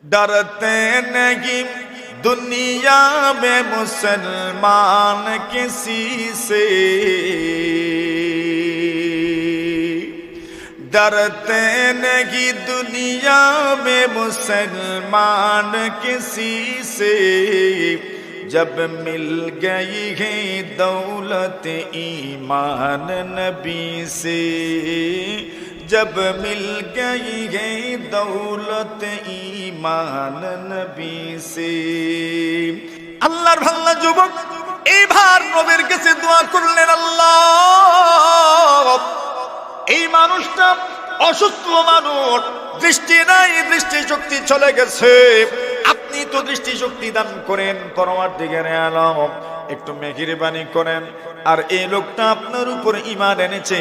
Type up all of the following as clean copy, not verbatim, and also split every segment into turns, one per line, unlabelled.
डरते नहीं दुनिया में मुसलमान किसी से, डरते नहीं दुनिया में मुसलमान किसी से। जब मिल गई है दौलत ईमान नबी से, जब मिल गई है दौलत ईमान नबी से। আল্লাহর ভাল্লা যুবক এইবার নবীর কাছে দোয়া করলেন, আল্লাহ এই মানুষটা অসুস্থ মানুষ, দৃষ্টি নাই, দৃষ্টি শক্তি চলে গেছে, আপনি তো দৃষ্টি শক্তি দান করেন পরওয়ারদিগারে আলম, একটু মেহেরবানি করেন। আর এই লোকটা আপনার উপর ঈমান এনেছে,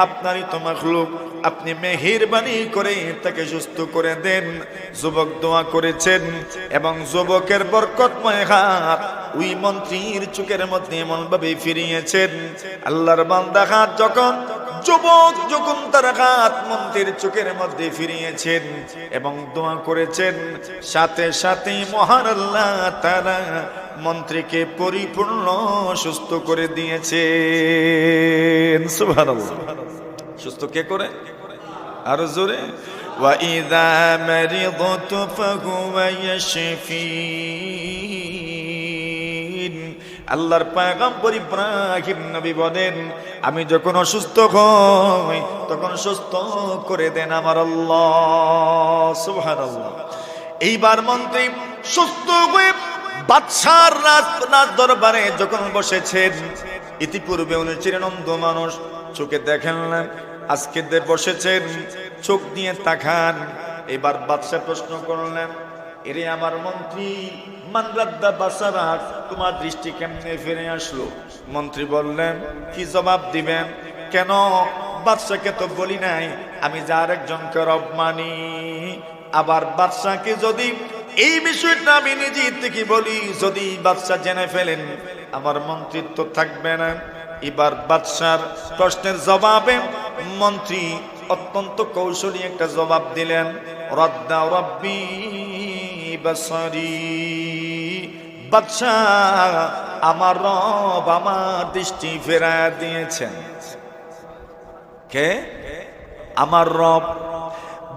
আপনারই তো মাখলুক, আপনি মেহেরবানি করে তাকে সুস্থ করে দেন। যুবক দোয়া করেছেন এবং যুবকের বরকতময় হাত ওই মন্ত্রীর চোখের মধ্যে এমন ভাবে ফিরিয়েছেন। আল্লাহর বান্দা হাত যখন যুবক যখন তার হাত মন্ত্রীর চোখের মধ্যে ফিরিয়েছেন এবং দোয়া করেছেন, সাথে সাথে মহান আল্লাহ তাআলা মন্ত্রীকে পরিপূর্ণ সুস্থ করে দিয়েছেন। সুবহানাল্লাহ। সুস্থ কে করে? আরো জোরে। ওয়া ইযা মারিদতু ফাহুয়া ইয়াশফিন। আল্লাহর পয়গম্বর ইব্রাহিম নবী বলেন, আমি যখন অসুস্থ হই তখন সুস্থ করে দেন আমার আল্লাহ। সুবহানাল্লাহ। এইবার মন্ত্রী সুস্থ হয়ে বাদশার রাজ দরবারে যখন বসেছেন, ইতিপূর্বে উনি ছিলেন অন্ধ মানুষ, চোখে দেখেন না, আজকে বসেছেন, চোখ দিয়ে তাকান। এবার বাদশা প্রশ্ন করলেন, এরে আমার মন্ত্রী, মান রাদ্দা বাসারাক, তোমার দৃষ্টি কেমনে ফিরে আসলো? মন্ত্রী বললেন, কি জবাব দিবেন? কেন? বাদশাকে তো বলি নাই আমি যার একজনকে রব মানি। আবার বাদশাকে যদি এই বিষয়টা আমি নিজে থেকে বলি, যদি বাদশা জেনে ফেলেন আমার মন্ত্রিত্ব থাকবে না। এবার বাদশার প্রশ্নের জবাবে মন্ত্রী অত্যন্ত কৌশলী একটা জবাব দিলেন, রাদ্দা রাব্বি বাসারি। বাদশা, আমার রব আমার দৃষ্টি ফেরায় দিয়েছেন। কে? আমার রব।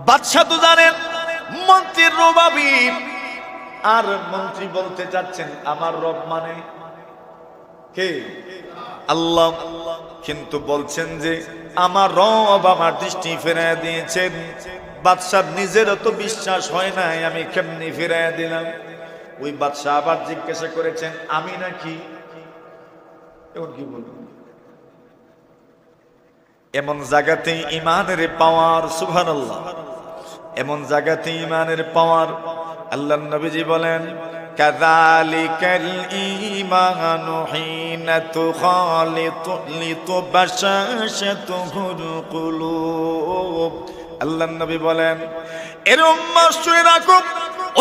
বাদশা তো জানেন মন্ত্রীর রবাবি, আর মন্ত্রী বলতে চাচ্ছেন আমার রব মানে কে? আল্লাহ। কিন্তু বলছেন যে আমার রব আমার দৃষ্টি ফেরায় দিয়েছেন। বাদশার নিজেরও তো বিশ্বাস হয় নাই, আমি কেমনি ফেরায় দিলাম। ওই বাদশা আবার জিজ্ঞাসা করেছেন, আমি নাকি? এখন কি বলবো? এমন জায়গাতে ইমানের পাওয়ার। সুবহানাল্লাহ। এমন জায়গাতে ইমানের পাওয়ার। আল্লাহর নবীজি বলেন, কাযালিকাল ঈমানু হিনা তুখালিতু বাশাশাতুল কুলুব। আল্লাহর নবী বলেন, এর উম্মাহ শুনে রাখো,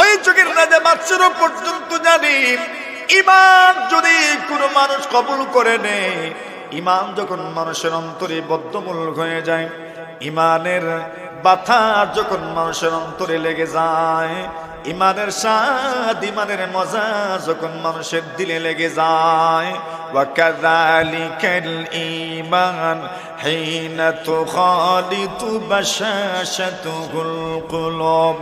ওই যুগের রাজা বাদশাহ পর্যন্ত জানি ঈমান যদি কোনো মানুষ কবুল করে নেয়, ঈমান যখন মানুষের অন্তরে বদ্ধমূল হয়ে যায়, ঈমানের ব্যথা যখন মানুষের অন্তরে লেগে যায়, ঈমানের স্বাদ ঈমানের মজা যখন মানুষের দিলে লেগে যায়, ওয়া কাযালিকাল ঈমান হিনা তুখালিতু বাশাশাতুল কুলুব।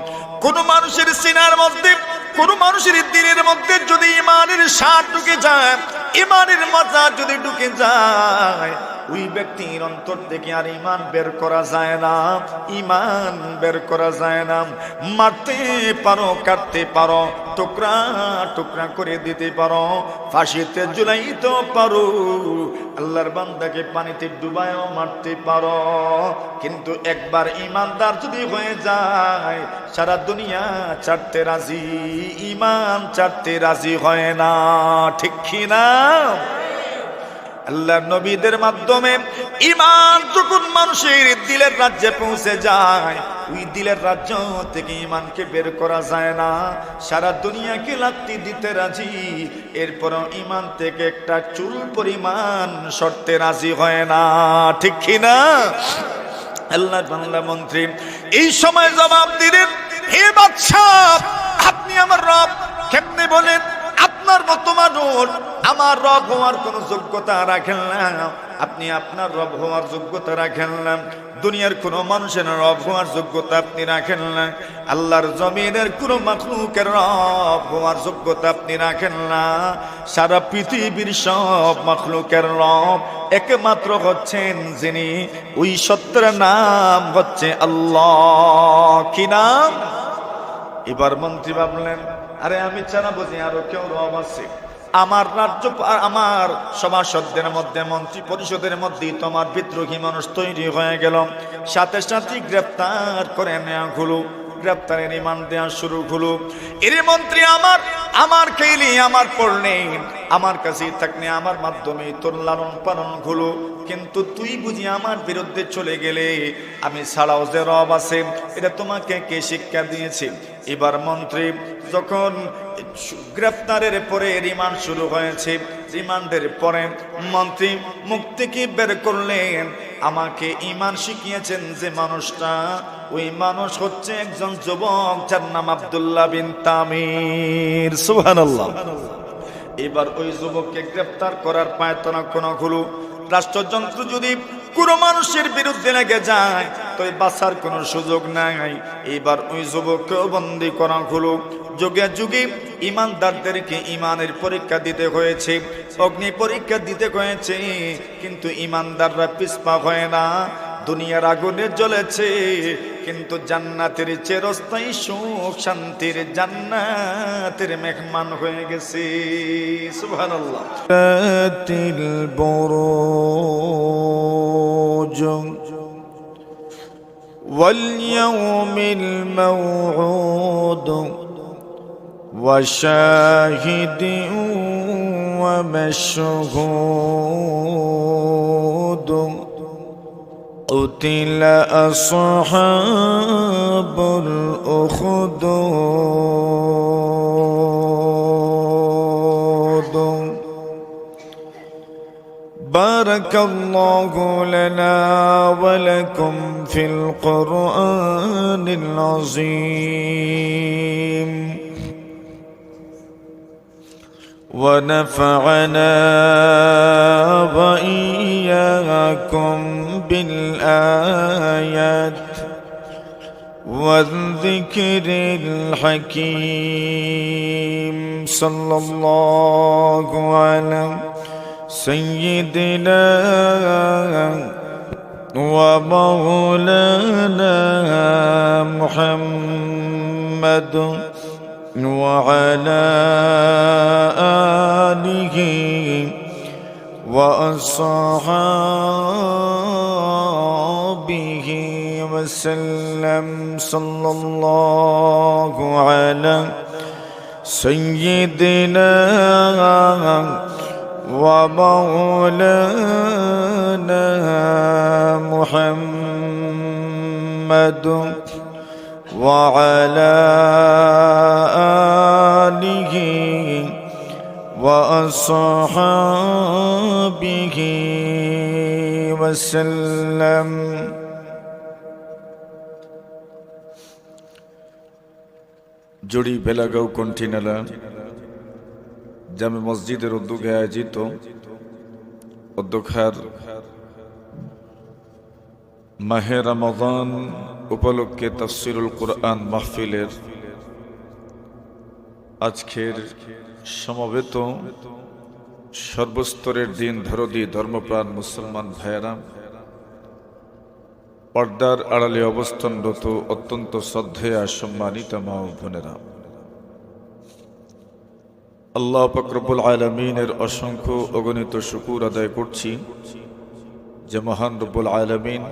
কোন মানুষের সিনার মধ্যে, কোন মানুষের দিলের মধ্যে যদি ঈমানের স্বাদ ঢুকে যায়, ঈমানের মজা যদি ঢুকে যায়, ওই ব্যক্তির অন্তর থেকে আর ঈমান বের করা যায় না, ঈমান বের করা যায় না। মারতে পারো, কাটতে পারো, টুকরা টুকরা করে দিতে পারো, ফাঁসিতে ঝুলাইতে পারো, আল্লাহর বান্দাকে পানিতে ডুবায়ও মারতে পারো, কিন্তু একবার ঈমানদার যদি হয়ে যায় সারা দুনিয়া ছাড়তে রাজি, ঈমান ছাড়তে রাজি হয় না। ঠিক কি না? আল্লাহর নবীদের মাধ্যমে ঈমান যখন মানুষের দিলের রাজ্যে পৌঁছে যায়, ওই দিলের রাজ্য থেকে ঈমানকে বের করা যায় না। সারা দুনিয়াকে লাত্তি দিতে রাজি, এরপরও ঈমান থেকে একটা চুল পরিমাণ সরতে রাজি হয় না। ঠিক কি না? আল্লাহর বান্দা মন্ত্রী এই সময় জবাব দিলেন, হে বাদশা, মানুষ আমার রব হওয়ার কোনো যোগ্যতা রাখেন না, আপনি আপনার রব হওয়ার যোগ্যতা রাখেন না, দুনিয়ার কোনো মানুষের রব হওয়ার যোগ্যতা আপনি রাখেন না, আল্লাহর জমিনের কোনো মাখলুকের রব হওয়ার যোগ্যতা আপনি রাখেন না। সারা পৃথিবীর সব মাখলুকের রব একমাত্র হচ্ছেন যিনি, ওই সত্যের নাম হচ্ছে আল্লাহ। কি নাম? এবার মন্ত্রী ভাবলেন, আরে আমি ছাড়া বুঝি আরো কেউ রব আছে? আমার রাজ্য, আমার সভাসদদের মধ্যে, মন্ত্রী পরিষদের মধ্যে তোমার বিদ্রোহী মানুষ তৈরি হয়ে গেল, সাথে সাথে গ্রেপ্তার করে নেওয়া হলো, গ্রেপ্তারের রিমান্ড দেওয়া শুরু হলো। এর মন্ত্রী আমার খেলি আমার পড়লে, আমার কাছেই থাকলে, আমার মাধ্যমে তোর লালন পালন হলো, কিন্তু তুই বুঝি আমার বিরুদ্ধে চলে গেলে আমি ছাড়াও যে রব আছে এটা তোমাকে কে শিক্ষা দিয়েছে? এবার মন্ত্রী যখন গ্রেফতারের পরে রিমান্ড শুরু হয়েছে, রিমান্ডের পরে মন্ত্রী মুখ থেকে বের করলেন, আমাকে ঈমান শিখিয়েছেন যে মানুষটা, ওই মানুষ হচ্ছে একজন যুবক যার নাম আব্দুল্লাহ বিন তামির। সুবহানাল্লাহ। এবার ওই যুবককে গ্রেফতার করার পায়তারা কোনো হলো। রাষ্ট্রযন্ত্র যদি কোনো মানুষের বিরুদ্ধে লেগে যায় তো বাঁচার কোনো সুযোগ নাই। এবার ওই যুবককেও বন্দী করা হলো। যুগে যুগে ইমানদারদেরকে ইমানের পরীক্ষা দিতে হয়েছে, অগ্নি পরীক্ষা দিতে হয়েছে, কিন্তু ইমানদাররা পিছপা হয় না। দুনিয়ার আগুনে জ্বলেছে, কিন্তু জান্নাতের চিরস্থায়ী সুখ শান্তির জান্নাতের মেহমান হয়ে গেছে। সুবহানাল্লাহ। তিল বুরুজ ওয়াল ইয়াউমিল মাউউদ ওয়া শাহিদিন ওয়া মাশহুদ قتل أصحاب الأخدود. بارك الله لنا ولكم في القرآن العظيم، ونفعنا وإياكم بالآيات والذكر الحكيم. صلى الله على سيدنا ومولانا محمد وعلى آله وأصحابه وسلم. صلى الله على سيدنا ومولانا محمد وعلى آله وأصحابه وسلم. জুড়ি বেলাগাঁও কন্টিনালা জামে মসজিদের উদ্যোগে আয়োজিত অধ্যক্ষার মাহে রমাদান উপলক্ষে তাফসিরুল কুরআন মাহফিলের আজকের সমবেত সর্বস্তরের দিন ধরদি ধর্মপ্রাণ মুসলমান ভাইয়েরা, পর্দার আড়ালে অবস্থানরত অত্যন্ত শ্রদ্ধেয়া সম্মানিত মা ও বোনেরা, আল্লাহ পাক রব্বুল আলামিনের অসংখ্য অগণিত শুকর আদায় করছি যে মহান রব্বুল আলামিন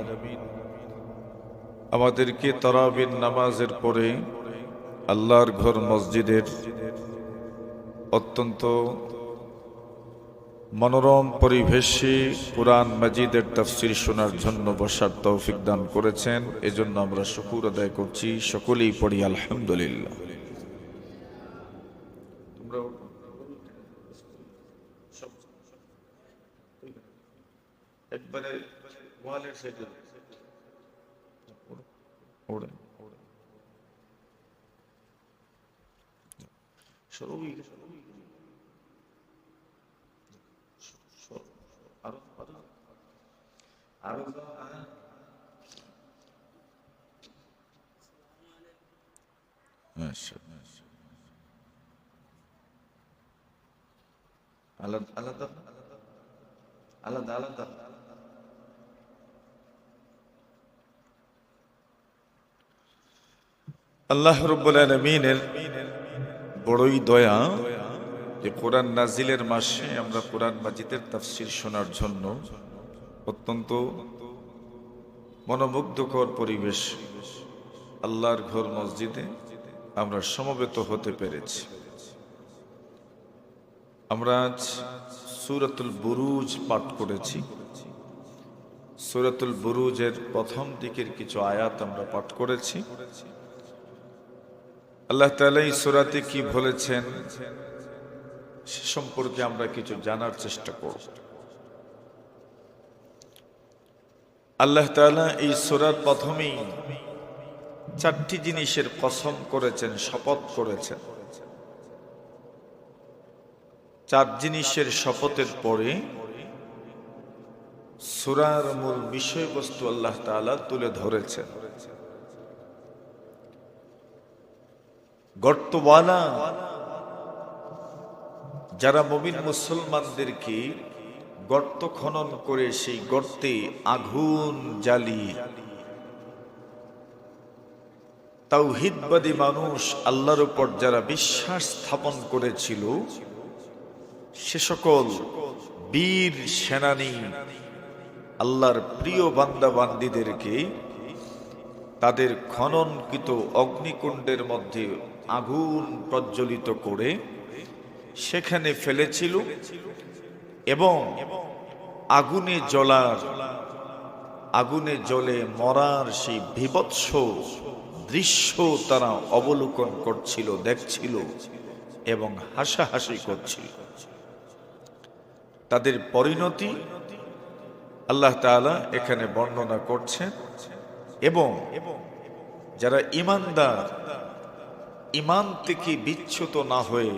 আমাদেরকে তারাবির নামাজের পরে আল্লাহর ঘর মসজিদের অত্যন্ত মনোরম পরিবেশে কুরআন মাজিদের তাফসীর শোনার জন্য বসার তৌফিক দান করেছেন। এজন্য আমরা শুকর আদায় করছি। সকলেই পড়ি আলহামদুলিল্লাহ। একবারে ওয়ালের সাইডে ওড়ে সরবি আলাদা আলাদা আলাদা আলাদা। আল্লাহ রাব্বুল আলামিনের বড়ই দয়া যে কোরআন নাজিলের মাসে আমরা কোরআন মাজিদের তাফসীর শোনার জন্য অত্যন্ত মনোমুগ্ধকর পরিবেশ আল্লাহর ঘর মসজিদে আমরা সমবেত হতে পেরেছি। আমরা আজ সূরাতুল বুরুজ পাঠ করেছি। সূরাতুল বুরুজের প্রথম দিকের কিছু আয়াত আমরা পাঠ করেছি। আল্লাহ তাআলা এই সূরাতে কি বলেছেন সে সম্পর্কে আমরা কিছু জানার চেষ্টা করব। আল্লাহ তাআলা এই সূরার প্রথমেই চারটি জিনিসের কসম করেছেন, শপথ করেছেন। চার জিনিসের শপথের পরে সূরার মূল বিষয়বস্তু আল্লাহ তাআলা তুলে ধরেছেন। গর্তওয়ালা যারা মুমিন মুসলমানদেরকে গর্ত খনন করে সেই গর্তে আগুন জ্বালিয়ে তাওহীদবাদী মানুষ আল্লাহর উপর যারা বিশ্বাস স্থাপন করেছিল সে সকল বীর সেনানী আল্লাহর প্রিয় বান্দা বান্দীদেরকে তাদের খননকৃত অগ্নিকুণ্ডের মধ্যে আগুন প্রজ্বলিত করে সেখানে ফেলেছিল এবং আগুনে জ্বলে মরার সেই বীভৎস দৃশ্য তারা অবলোকন করছিল, দেখছিল এবং হাসাহাসি করছিল। তাদের পরিণতি আল্লাহ তাআলা এখানে বর্ণনা করছেন এবং যারা ঈমানদার, ঈমান থেকে বিচ্যুত না হয়ে,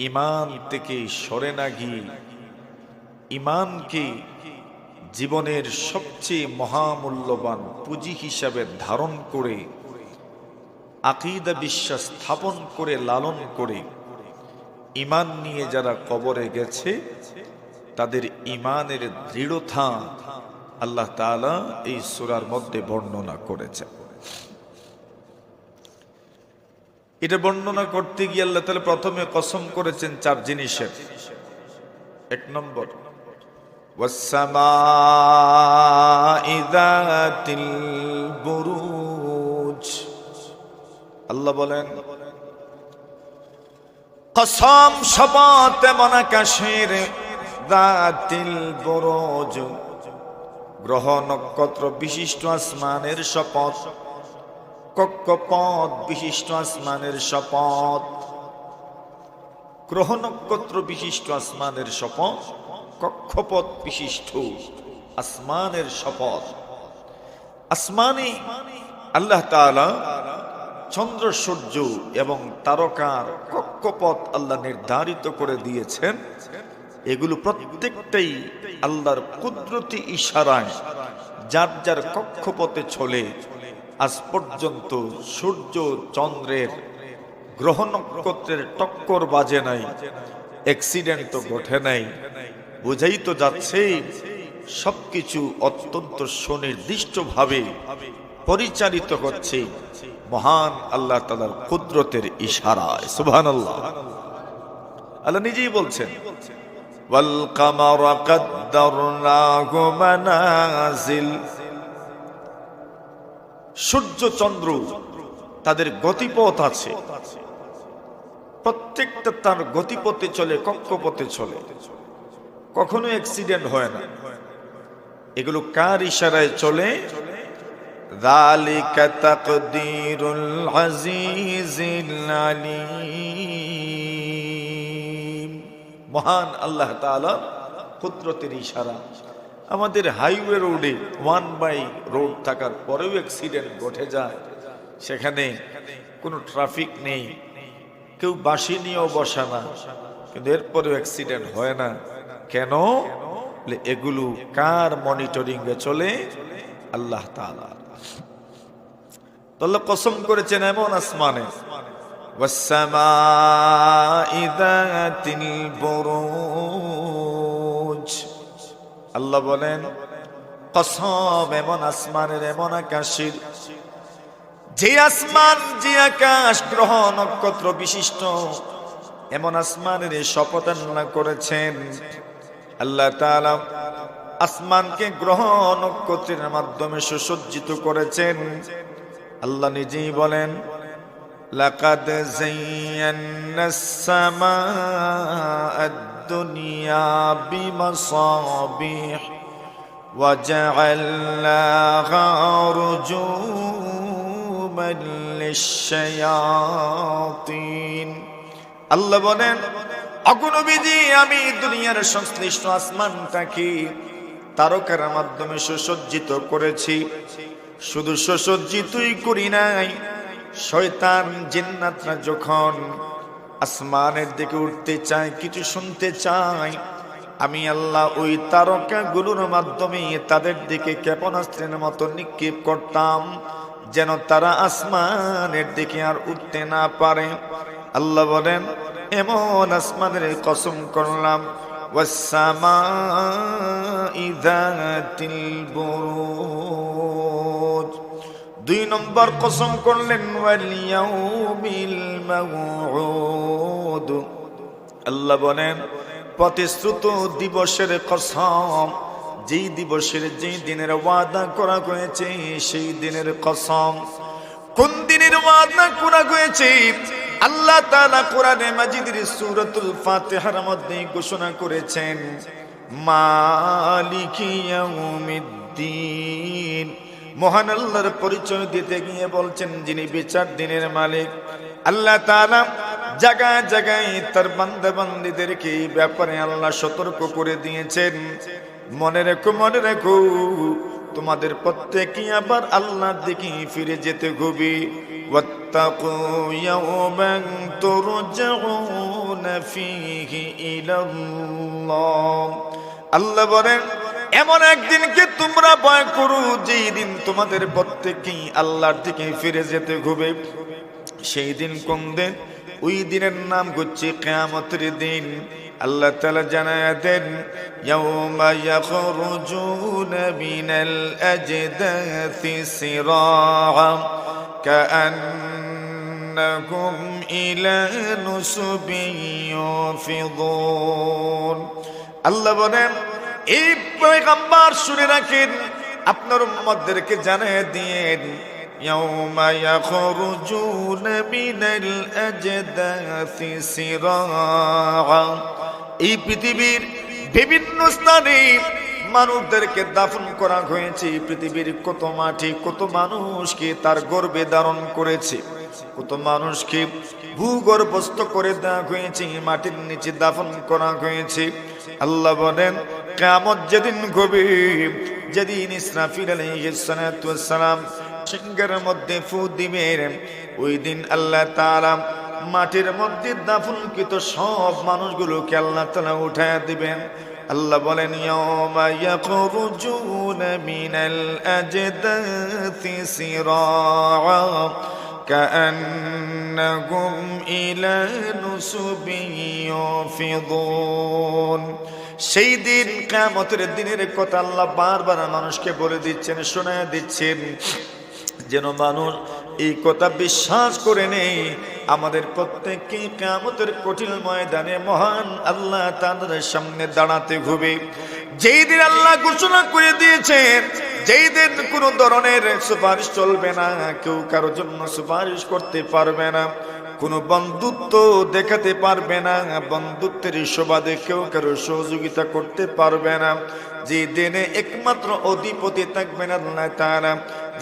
ঈমান থেকে সরে না গিয়ে, ঈমানকে জীবনের সবচেয়ে মহামূল্যবান পুঁজি হিসাবে ধারণ করে আকীদা বিশ্বাস স্থাপন করে লালন করে ঈমান নিয়ে যারা কবরে গেছে তাদের ঈমানের দৃঢ়তা আল্লাহ তাআলা এই সূরার মধ্যে বর্ণনা করেছেন। এটা বর্ণনা করতে গিয়ে আল্লাহ তাআলা প্রথমে কসম করেছেন চার জিনিসের। এক নম্বর, ওয়াস-সামাঈ যাতিল বুরুজ। আল্লাহ বলেন কসম, শপথ এমন আকাশের, যাতিল বুরুজ গ্রহ নক্ষত্র বিশিষ্ট আসমানের শপথ, কক্ষপথ বিশিষ্ট আসমানের শপথ। গ্রহ নক্ষত্র বিশিষ্ট আসমানের শপথ, কক্ষপথ বিশিষ্ট আসমানের শপথ। আসমানে আল্লাহ তাআলা চন্দ্র সূর্য এবং তারকার কক্ষপথ আল্লাহ নির্ধারিত করে দিয়েছেন। এগুলো প্রত্যেকটাই আল্লাহর কুদরতি ইশারায় যার যার কক্ষপথে চলে। আজ পর্যন্ত সূর্য চন্দ্রের গ্রহ নক্ষত্রের টক্কর বাজে নাই, অ্যাক্সিডেন্ট তো ঘটে নাই। বোঝাই তো যাচ্ছে সবকিছু অত্যন্ত সুনির্দিষ্টভাবে পরিচালিত হচ্ছে মহান আল্লাহ তাআলার কুদরতের ইশারায়। সুবহানাল্লাহ। আল্লাহ নিজেই বলছেন ওয়াল কামারা কাদ্দারনাহু মানাজিল। সূর্য চন্দ্র তাদের গতিপথ আছে, প্রত্যেকটা তার গতিপথে চলে, কক্ষপথে চলে, কখনো অ্যাক্সিডেন্ট হয় না। এগুলো কার ইশারায় চলে? যালিকা তাকদীরুল আজিজিল আলীম। মহান আল্লাহ তাআলা কুদরতের ইশারা। আমাদের হাইওয়ে রোডে 1 বাই রোড থাকার পরেও অ্যাক্সিডেন্ট ঘটে যায়, সেখানে কোনো ট্রাফিক নেই, কেউ বাঁশি নিয়েও বসে না, কিন্তু এরপরেও অ্যাক্সিডেন্ট হয় না। কেন? এগুলো কার মনিটরিং এ চলে? আল্লাহ তাআলা। আল্লাহ কসম করেছেন এমন আসমানে, ওয়াসসামাই যাতিল বুরুজ। আল্লাহ বলেন কসম এমন আসমানের, এমন আকাশের, যে আসমান, যে আকাশ গ্রহ নক্ষত্র বিশিষ্ট, এমন আসমানের শপথ আল্লাহ করেছেন। আল্লাহ তাআলা আসমানকে গ্রহ নক্ষত্রের মাধ্যমে সুসজ্জিত করেছেন। আল্লাহ নিজেই বলেন লাকাদ যায়্যানাস সামাআদ দুনিয়া বিমাসাবিহ ওয়া জাআলনাহা রুজুমান লিশ-শায়াতিন। আল্লাহ বলেন অগণবিধি আমি দুনিয়ার সংশ্লিষ্ট আসমানটাকে তারকার মাধ্যমে সুসজ্জিত করেছি। শুধু সুসজ্জিতই করি নাই, শয়তান জিন্নাতরা যখন আসমানের দিকে উঠতে চায়, কিছু শুনতে চায়, আমি আল্লাহ ওই তারকাগুলোর মাধ্যমে তাদের দিকে ক্ষেপণাস্ত্রের মতো নিক্ষেপ করতাম, যেন তারা আসমানের দিকে আর উঠতে না পারে। আল্লাহ বলেন এমন আসমানের কসম করলাম, ওয়াসসামাই যাতিল বুরুজ। দুই নম্বর কসম করলেন ওয়াল ইয়াউমিল মাউউদ। আল্লাহ বলেন প্রতিশ্রুত দিবসের কসম, যেই দিবসের, যেই দিনের ওয়াদা করা হয়েছে সেই দিনের কসম। কোন দিনের ওয়াদা করা হয়েছে? আল্লাহ তাআলা কোরআনে মাজিদের সূরাতুল ফাতিহার মধ্যে ঘোষণা করেছেন মালিকি ইয়াউমিদ্দিন। মহান আল্লাহর পরিচয় দিতে গিয়ে বলছেন যিনি বিচার দিনের মালিক। আল্লাহ তাআলা জায়গায় জায়গায় তার বান্দা বান্দীদেরকে এই ব্যাপারে আল্লাহ সতর্ক করে দিয়েছেন। মনে রেখো, মনে রেখো, তোমাদের প্রত্যেকেই আবার আল্লাহর দিকে ফিরে যেতে হবে। ওয়াত্তাকু ইয়াওমান তুরজাউনা ফীহি ইলাল্লাহ। আল্লাহ বলেন এমন একদিনকে তোমরা ভয় করো যেই দিন তোমাদের প্রত্যেকেই আল্লাহর দিকে ফিরে যেতে হবে। সেই দিন কোন দিন? ওই দিনের নাম হচ্ছে কিয়ামতের দিন। আল্লাহ তাআলা জানায়া দেন ইয়াউমা ইয়াখরুজুনা মিনাল আজদাথি সিরাআ কাআন্নাহুম ইলা নুসবিন ইউফিদুন। আল্লাহ বলেন এই পয়গম্বর শুনে রাখেন, আপনার উম্মতদেরকে জানিয়ে দিয়েন ইয়াউমা ইয়াখরুজুনা মিনাল আজদাথি সিরাআ। এই পৃথিবীর বিভিন্ন স্থানে মানুষদেরকে দাফন করা হয়েছে। পৃথিবীর কত মাটি, কত মানুষকে তার গর্ভে ধারণ করেছে, কত মানুষকে ভূগর্ভস্থ করে দেওয়া হয়েছে, মাটির নিচে দাফন করা হয়েছে। আল্লাহ বলেন কিয়ামত যেদিন হবে, যেদিন ইসরাফিল আলাইহিস সালাতু ওয়াস সালাম সিংহের মধ্যে ফু দিবেন, ওই দিন আল্লাহ তাআলা মাটির মধ্যে দাফনকৃত সব মানুষগুলোকে আল্লাহ তাআলা উঠায় দিবেন। আল্লাহ বলেন ইয়াউমা ইয়াখরুজুনা মিনাল আজদাথি সিরাআ কাআন্নাহুম ইলা নুসবিন ইউফিদুন। সেই দিন কিয়ামতের দিনের কথা আল্লাহ বারবার মানুষকে বলে দিচ্ছেন, শোনায় দিচ্ছেন, যেন মানুষ এই কথা বিশ্বাস করে নেই। আমাদের প্রত্যেককে কিয়ামতের কঠিন ময়দানে মহান আল্লাহ তাআলার সামনে দাঁড়াতে হবে। যেই দিন আল্লাহ ঘোষণা করে দিয়েছেন, যেই দিন কোনো ধরনের সুপারিশ চলবে না, কেউ কারোর জন্য সুপারিশ করতে পারবে না, কোনো বন্ধুত্ব দেখাতে পারবে না, বন্ধুত্বের সুবাদে কেউ কারো সহযোগিতা করতে পারবে না। যে দিনে একমাত্র অধিপতি থাকবেন আল্লাহ তাআলা,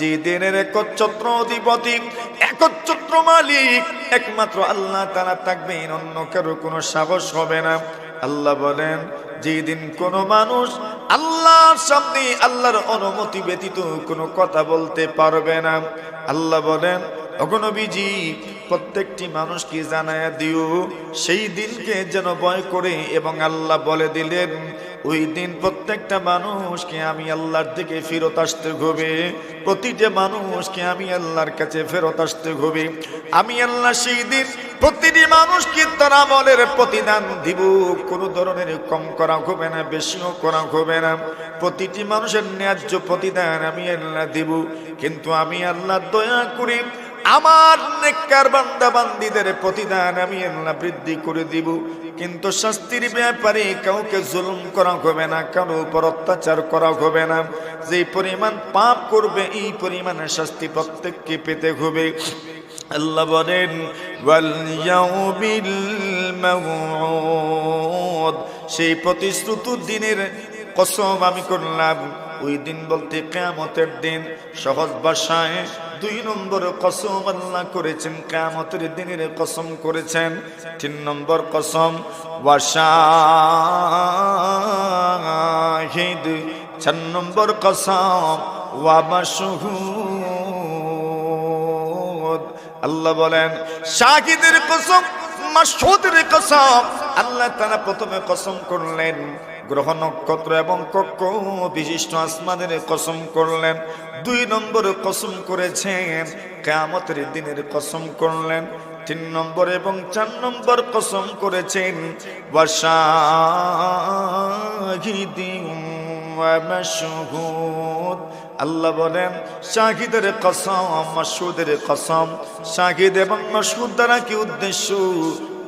যে দিনের একচ্ছত্র অধিপতি, একচ্ছত্র মালিক একমাত্র আল্লাহ তাআলা থাকবেন, অন্য কারো কোনো সাহস হবে না। আল্লাহ বলেন যেই দিন কোনো মানুষ আল্লাহর সামনে আল্লাহর অনুমতি ব্যতীত কোনো কথা বলতে পারবে না। আল্লাহ বলেন ওগো নবীজি প্রত্যেকটি মানুষকে জানায়া দিও, সেই দিনকে যেন ভয় করে। এবং আল্লাহ বলে দিলেন ওই দিন প্রত্যেকটা মানুষকে আমি আল্লাহর দিকে ফেরত আসতে হবে, প্রতিটা মানুষকে আমি আল্লাহর কাছে ফেরত আসতে হবে। আমি আল্লাহ সেই দিন প্রতিটি মানুষকে তার আমলের প্রতিদান দিব, কোনো ধরনের কম করা হবে না, বেশিও করা হবে না। প্রতিটি মানুষের ন্যায্য প্রতিদান আমি আল্লাহ দিব। কিন্তু আমি আল্লাহ দয়া করি আমার নেককার বান্দা বান্দীদের প্রতিদান আমি আল্লাহ বৃদ্ধি করে দিব। কিন্তু শাস্তির ব্যাপারে কাউকে জুলুম করা হবে না, কারো উপর অত্যাচার করা হবে না। যে পরিমাণ পাপ করবে এই পরিমাণের শাস্তি প্রত্যেককে পেতে হবে। আল্লাহ বলেন ওয়াল ইয়াউমিল মাউউদ, সেই প্রতিশ্রুত দিনের কসম আমি করলাম। ওই দিন বলতে কিয়ামতের দিন। সহজ ভাষায় 2 নম্বর কসম আল্লাহ করেছেন, কিয়ামতের দিনের কসম করেছেন। 3 নম্বর কসম ওয়াশাহিদ, 4 নম্বর কসম ওয়া মাশহুদ। আল্লাহ বলেন শাহিদের কসম, মাশহুদের কসম। আল্লাহ তাআলা প্রথমে কসম করলেন গ্রহ নক্ষত্র এবং কক্ষ বিশিষ্ট আসমানের কসম করলেন। 2 নম্বর কসম করেছেন কিয়ামতের দিনের কসম করলেন। 3 নম্বর এবং 4 নম্বর কসম করেছেন ওয়াশাহিদিন ওয়া মাশহুদ। আল্লাহ বলেন শাহিদের কসম, মাশহুদের কসম। শাহিদ এবং মাশহুদ দ্বারা কি উদ্দেশ্য?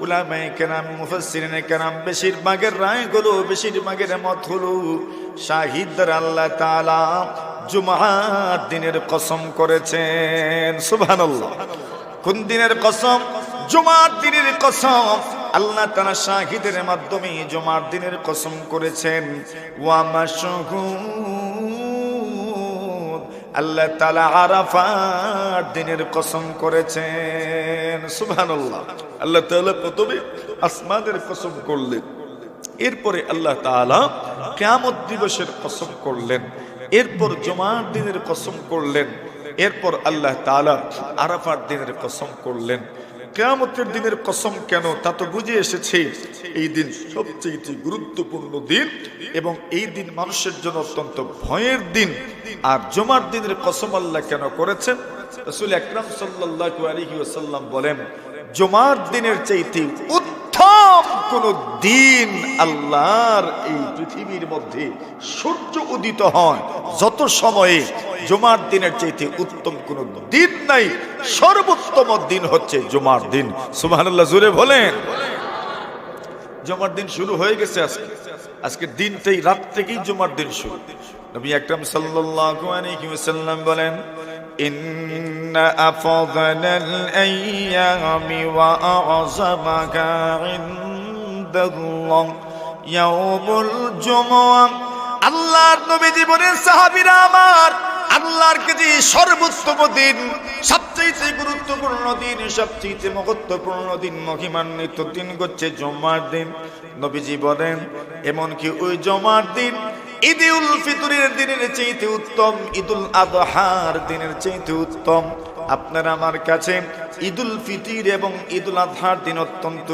উলামায়ে কেরাম, মুফাসসিরিনে কেরাম বেশিরভাগের রায় হলো, বেশিরভাগের মত হলো শাহিদ দ্বারা আল্লাহ তাআলা জুমার দিনের কসম করেছেন। সুবহানাল্লাহ। কোন দিনের কসম? জুমার দিনের কসম। আল্লাহ তাআলা শাহিদের মাধ্যমে জুমার দিনের কসম করেছেন। ওয়া মাশহুদ, আল্লাহ তাআলা আরাফার দিনের কসম করেছেন। সুবহানাল্লাহ। আল্লাহ তাআলা প্রথমে আসমানের কসম করলেন, এরপরে আল্লাহ তাআলা কিয়ামত দিবসের কসম করলেন, এরপর জুমার দিনের কসম করলেন, এরপর আল্লাহ তাআলা আরাফার দিনের কসম করলেন। কিয়ামতের দিনের কসম কেন তা তো বুঝে এসেছে। এই দিন সবচেয়ে গুরুত্বপূর্ণ দিন এবং এই দিন মানুষের জন্য অত্যন্ত ভয়ের দিন। আর জুমার দিনের কসম আল্লাহ কেন করেছেন? রাসূল আকরাম সাল্লাল্লাহু আলাইহি ওয়াসাল্লাম বলেন জুমার দিনের চাইতে উত্তম কোন দিন আল্লাহর এই পৃথিবীর মধ্যে সূর্য উদিত হয় যত সময়ে, জুমার দিনের চাইতে উত্তম কোন দিন নাই। সর্বোত্তম দিন হচ্ছে জুমার দিন। সুবহানাল্লাহ, জোরে বলেন। জুমার দিন শুরু হয়ে গেছে আজকে দিনটাই, রাত থেকেই জুমার দিন শুরু। নবী আকরাম সাল্লাল্লাহু আলাইহি ওয়াসাল্লাম বলেন ইন্না আফদালাল আইয়ামি ওয়া আ'যামাহা ইনদাল্লাহ ইয়াউমুল জুমআহ। আল্লাহর নবী জীবনের সাহাবীরা আমার, আল্লাহর কাছে সর্বোত্তম দিন, সবচেয়ে গুরুত্বপূর্ণ দিন, সবচেয়ে মহত্বপূর্ণ দিন, মহিমান্বিত দিন হচ্ছে জুমার দিন। নবীজি বলেন এমনকি ওই জুমার দিন ঈদুল ফিতরের দিনের চাইতে উত্তম, ঈদুল আযহার দিনের চাইতে উত্তম। আপনার আমার কাছে ঈদুল ফিতর এবং ঈদুল আযহার দিন অত্যন্ত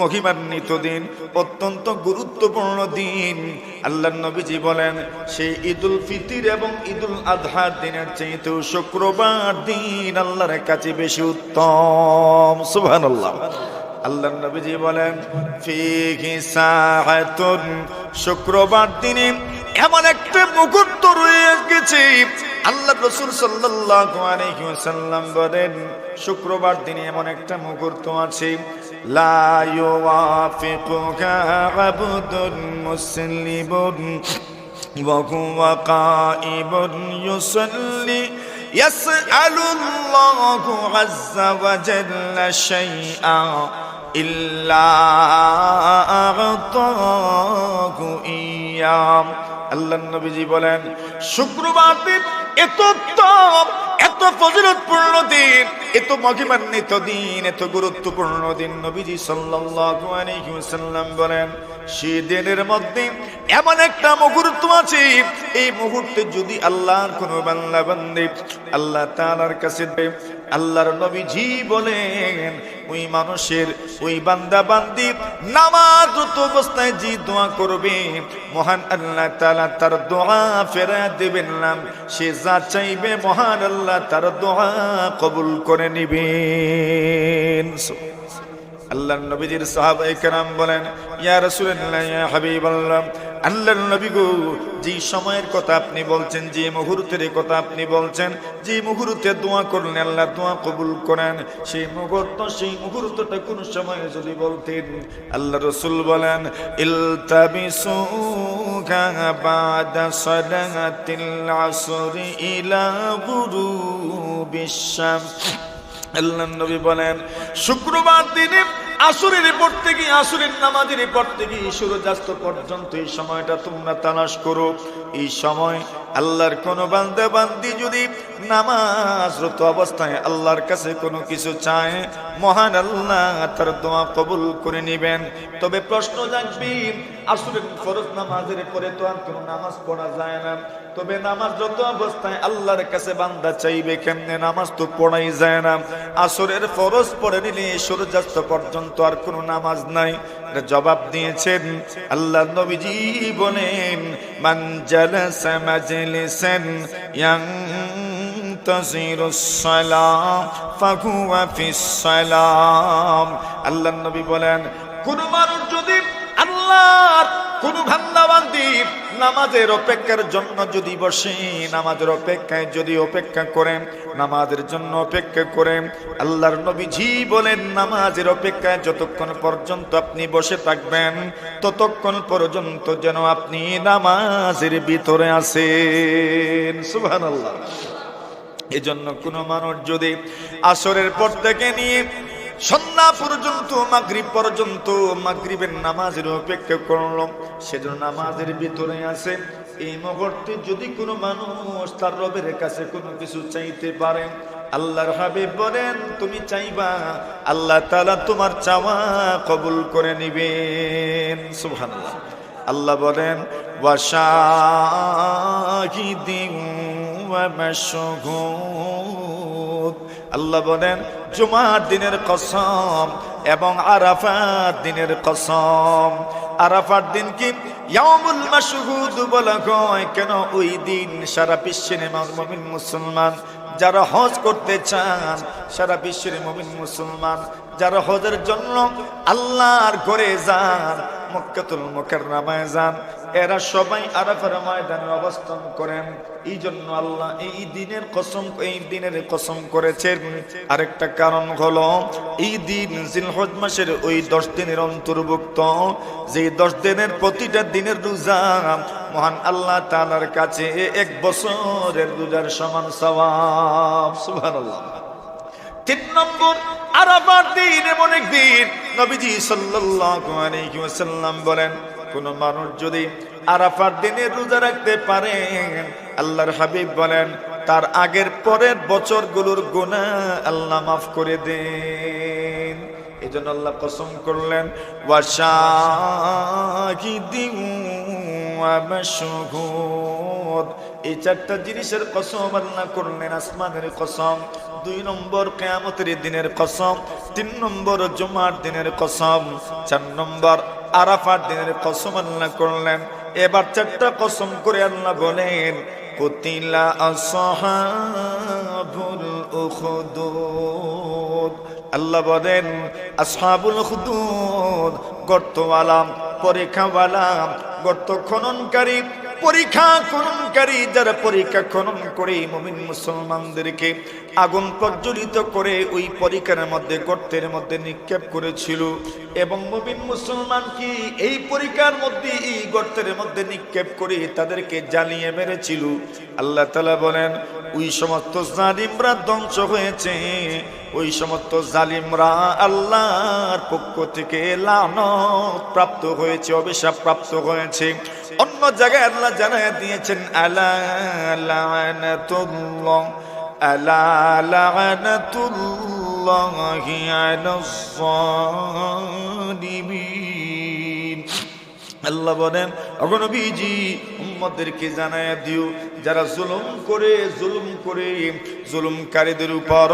মহিমান্বিত দিন, অত্যন্ত গুরুত্বপূর্ণ দিন। আল্লাহর নবীজি বলেন সেই ঈদুল ফিতর এবং ঈদুল আযহার দিনের চাইতেও শুক্রবার দিন আল্লাহর কাছে বেশি উত্তম। সুবহানাল্লাহ। আল্লাহর নবীজি বলেন ফিহি সাআতুন, শুক্রবার দিনে এমন একটা মুহূর্ত রয়ে গেছে। আল্লাহ রাসূল সাল্লাল্লাহু আলাইহি ওয়াসাল্লাম বলেন শুক্রবার দিনে এমন একটা মুহূর্ত আছে লা ইউওয়াফিকুহা আবদুন মুসলিমুন ওয়া হুয়া কাইমুন ইউসাল্লি ইয়াসআলুল্লাহু আযজা ওয়া জাল্লা শাইআ ইল্লা আ'তাহু ইয়্যাম। আল্লাহর নবীজি বলেন শুক্রবার দিন এত উত্তম, এত ফজিলতপূর্ণ দিন, এত মহিমান্বিত দিন, এত গুরুত্বপূর্ণ দিন। নবীজি সাল্লাল্লাহু আলাইহি ওয়াসাল্লাম বলেন সেই দিনের মধ্যে এমন একটা মুহূর্ত আছে, এই মুহূর্তে যদি আল্লাহর কোনো বান্দা বান্দী আল্লাহ তাআলার কাছে আল্লাহর নবীজি বলেন ওই মানুষের ওই বান্দা বান্দি নামাজরত অবস্থায় যে দোয়া করবে মহান আল্লাহ তাআলা তার দোয়া ফেরায় দেবেন না, সে যা চাইবে মহান আল্লাহ তার দোয়া কবুল করে নেবেন। আল্লাহর নবীজির সাহাবায়ে কেরাম বলেন, ইয়া রাসূলুল্লাহ, ইয়া হাবিবাল্লাহ, আল্লাহর নবী গো, যে সময়ের কথা আপনি বলছেন, যে মুহূর্তের কথা আপনি বলছেন, যে মুহূর্তে দোয়া করলেন আল্লাহ দোয়া কবুল করেন, সেই মুহূর্তটা কোন সময় যদি বলতেন। আল্লাহ রাসূল বলেন, ইলতাবিসু বা'দা সালাতিল আসরি ইলা গুরুবিশ শামস। আল্লাহ নবী বলেন, শুক্রবার দিনে আসরের পর থেকে, আসরের নামাজের পর থেকে সূর্যাস্ত পর্যন্ত এই সময়টা তোমরা তালাশ করো। এই সময় আল্লাহর কোন বান্দা বান্দি যদি নামাজরত অবস্থায় আল্লাহর কাছে কোনো কিছু চায়, মহান আল্লাহ তার দোয়া কবুল করে নেবেন। তবে প্রশ্ন জাগবে, আসরের ফরজ নামাজের পরে তো আর কোনো নামাজ পড়া যায় না, তবে নামাজরত অবস্থায় আল্লাহর কাছে বান্দা চাইবে কেমনে? নামাজ তো পড়াই যায় না। আসরের ফরজ পড়ে নিলে সূর্যাস্ত পর্যন্ত আর কোনো নামাজ নাই। জবাব দিয়েছেন আল্লাহ নবীজি বলেন, মান জালাসা মাজলিসান ইয়ানতাজিরুস সালাম ফাহুয়া ফিস সালাম। আল্লাহ নবী বলেন, কোন মানুষ যদি আল্লাহর কোন বান্দা বান্দি নামাজের অপেক্ষার জন্য যদি বসে, নামাজের অপেক্ষায় যদি অপেক্ষা করেন, নামাজের জন্য অপেক্ষা করেন, আল্লাহর নবীজি বলেন নামাজের অপেক্ষায় যতক্ষণ পর্যন্ত আপনি বসে থাকবেন ততক্ষণ পর্যন্ত যেন আপনি নামাজের ভিতরে আছেন। সুবহানাল্লাহ। এজন্য কোন মানুষ যদি আসরের পর থেকে নিয়ে সন্ধ্যা পর্যন্ত, মাগরিব পর্যন্ত, মাগরিবের নামাজের অপেক্ষা করল, সেজন্য নামাজের ভিতরে আছে, এই মুহূর্তে যদি কোনো মানুষ তার রবের কাছে কোনো কিছু চাইতে পারে, আল্লাহর হাবিব বলেন তুমি চাইবা, আল্লাহ তাআলা তোমার চাওয়া কবুল করে নেবেন। সুবহানাল্লাহ। আল্লাহ বলেন, ওয়াশাহিদিন ওয়া মাশহুদ। আল্লাহ বলেন, জুমার দিনের কসম এবং আরাফাত দিনের কসম। আরাফাত দিন কি ইয়াউমুল মাশহুদ বলা হয় কেন? ওই দিন সারা বিশ্বের মুমিন মুসলমান যারা হজ করতে চান, সারা বিশ্বের মুমিন মুসলমান যারা হজের জন্য আল্লাহর ঘরে যান, মক্কাতুল মুকাররমায় যান, এরা সবাই আরাফার ময়দানে অবস্থান করেন। এই জন্য আল্লাহ এই দিনের কসম করেছেন। আরেকটা কারণ হলো এই দিন জিলহজ মাসের ওই 10 দিনের অন্তর্ভুক্ত, যে 10 দিনের প্রতিটা দিনের রোজা মহান আল্লাহ তাআলার কাছে 1 বছরের রোজার সমান সওয়াব। সুবহানাল্লাহ। 3 নম্বর, আরাফার দিন এমন এক দিন, নবীজি সাল্লাল্লাহু আলাইহি ওয়াসাল্লাম বলেন, কোন মানুষ যদি আরাফার দিনে রোজা রাখতে পারে, আল্লাহর হাবিব বলেন তার আগের পরের বছরগুলোর গুনাহ আল্লাহ মাফ করে দেন। এজন্য আল্লাহ কসম করলেন, ওয়াশাহিদিন ওয়া মাশহুদ। এই 4টা জিনিসের কসম আল্লাহ করলেন। আসমানের কসম, 2 নম্বর কিয়ামতের দিনের কসম, 3 নম্বর জুমার দিনের কসম, 4 নম্বর আরাফার দিনের কসম আল্লাহ করলেন। এবার 4টা কসম করে আল্লাহ বলেন, কুতিলা আসহাবুল উখদুদ। আল্লাহ বলেন আসহাবুল উখদুদ, গর্তওয়ালা, পরীক্ষাওয়ালা, গর্ত খননকারী, পরীক্ষা খননকারী, যারা পরীক্ষা খনন করে মুমিন মুসলমানদেরকে আগুন প্রজ্বলিত করে ওই পরীক্ষার মধ্যে, গর্তের মধ্যে নিক্ষেপ করেছিল, এবং মুমিন মুসলমান কি এই পরীক্ষার মধ্যে, এই গর্তের মধ্যে নিক্ষেপ করে তাদেরকে জ্বালিয়ে মেরেছিল। আল্লাহ তাআলা বলেন ওই সমস্ত জালিমরা ধ্বংস হয়েছে, ওই সমস্ত জালিমরা আল্লাহর পক্ষ থেকে লানত প্রাপ্ত হয়েছে, অভিশাপ প্রাপ্ত হয়েছে। অন্য জায়গায় আল্লাহ জানায় দিয়েছেন, আলা লানাতুল্লাহ, আলা লানাতুল্লাহি আলাজ জালিমিন। আল্লাহ বলেন, ওগো নবীজি উম্মতদেরকে জানায়া দিও, যারা জুলুমকারীদের উপর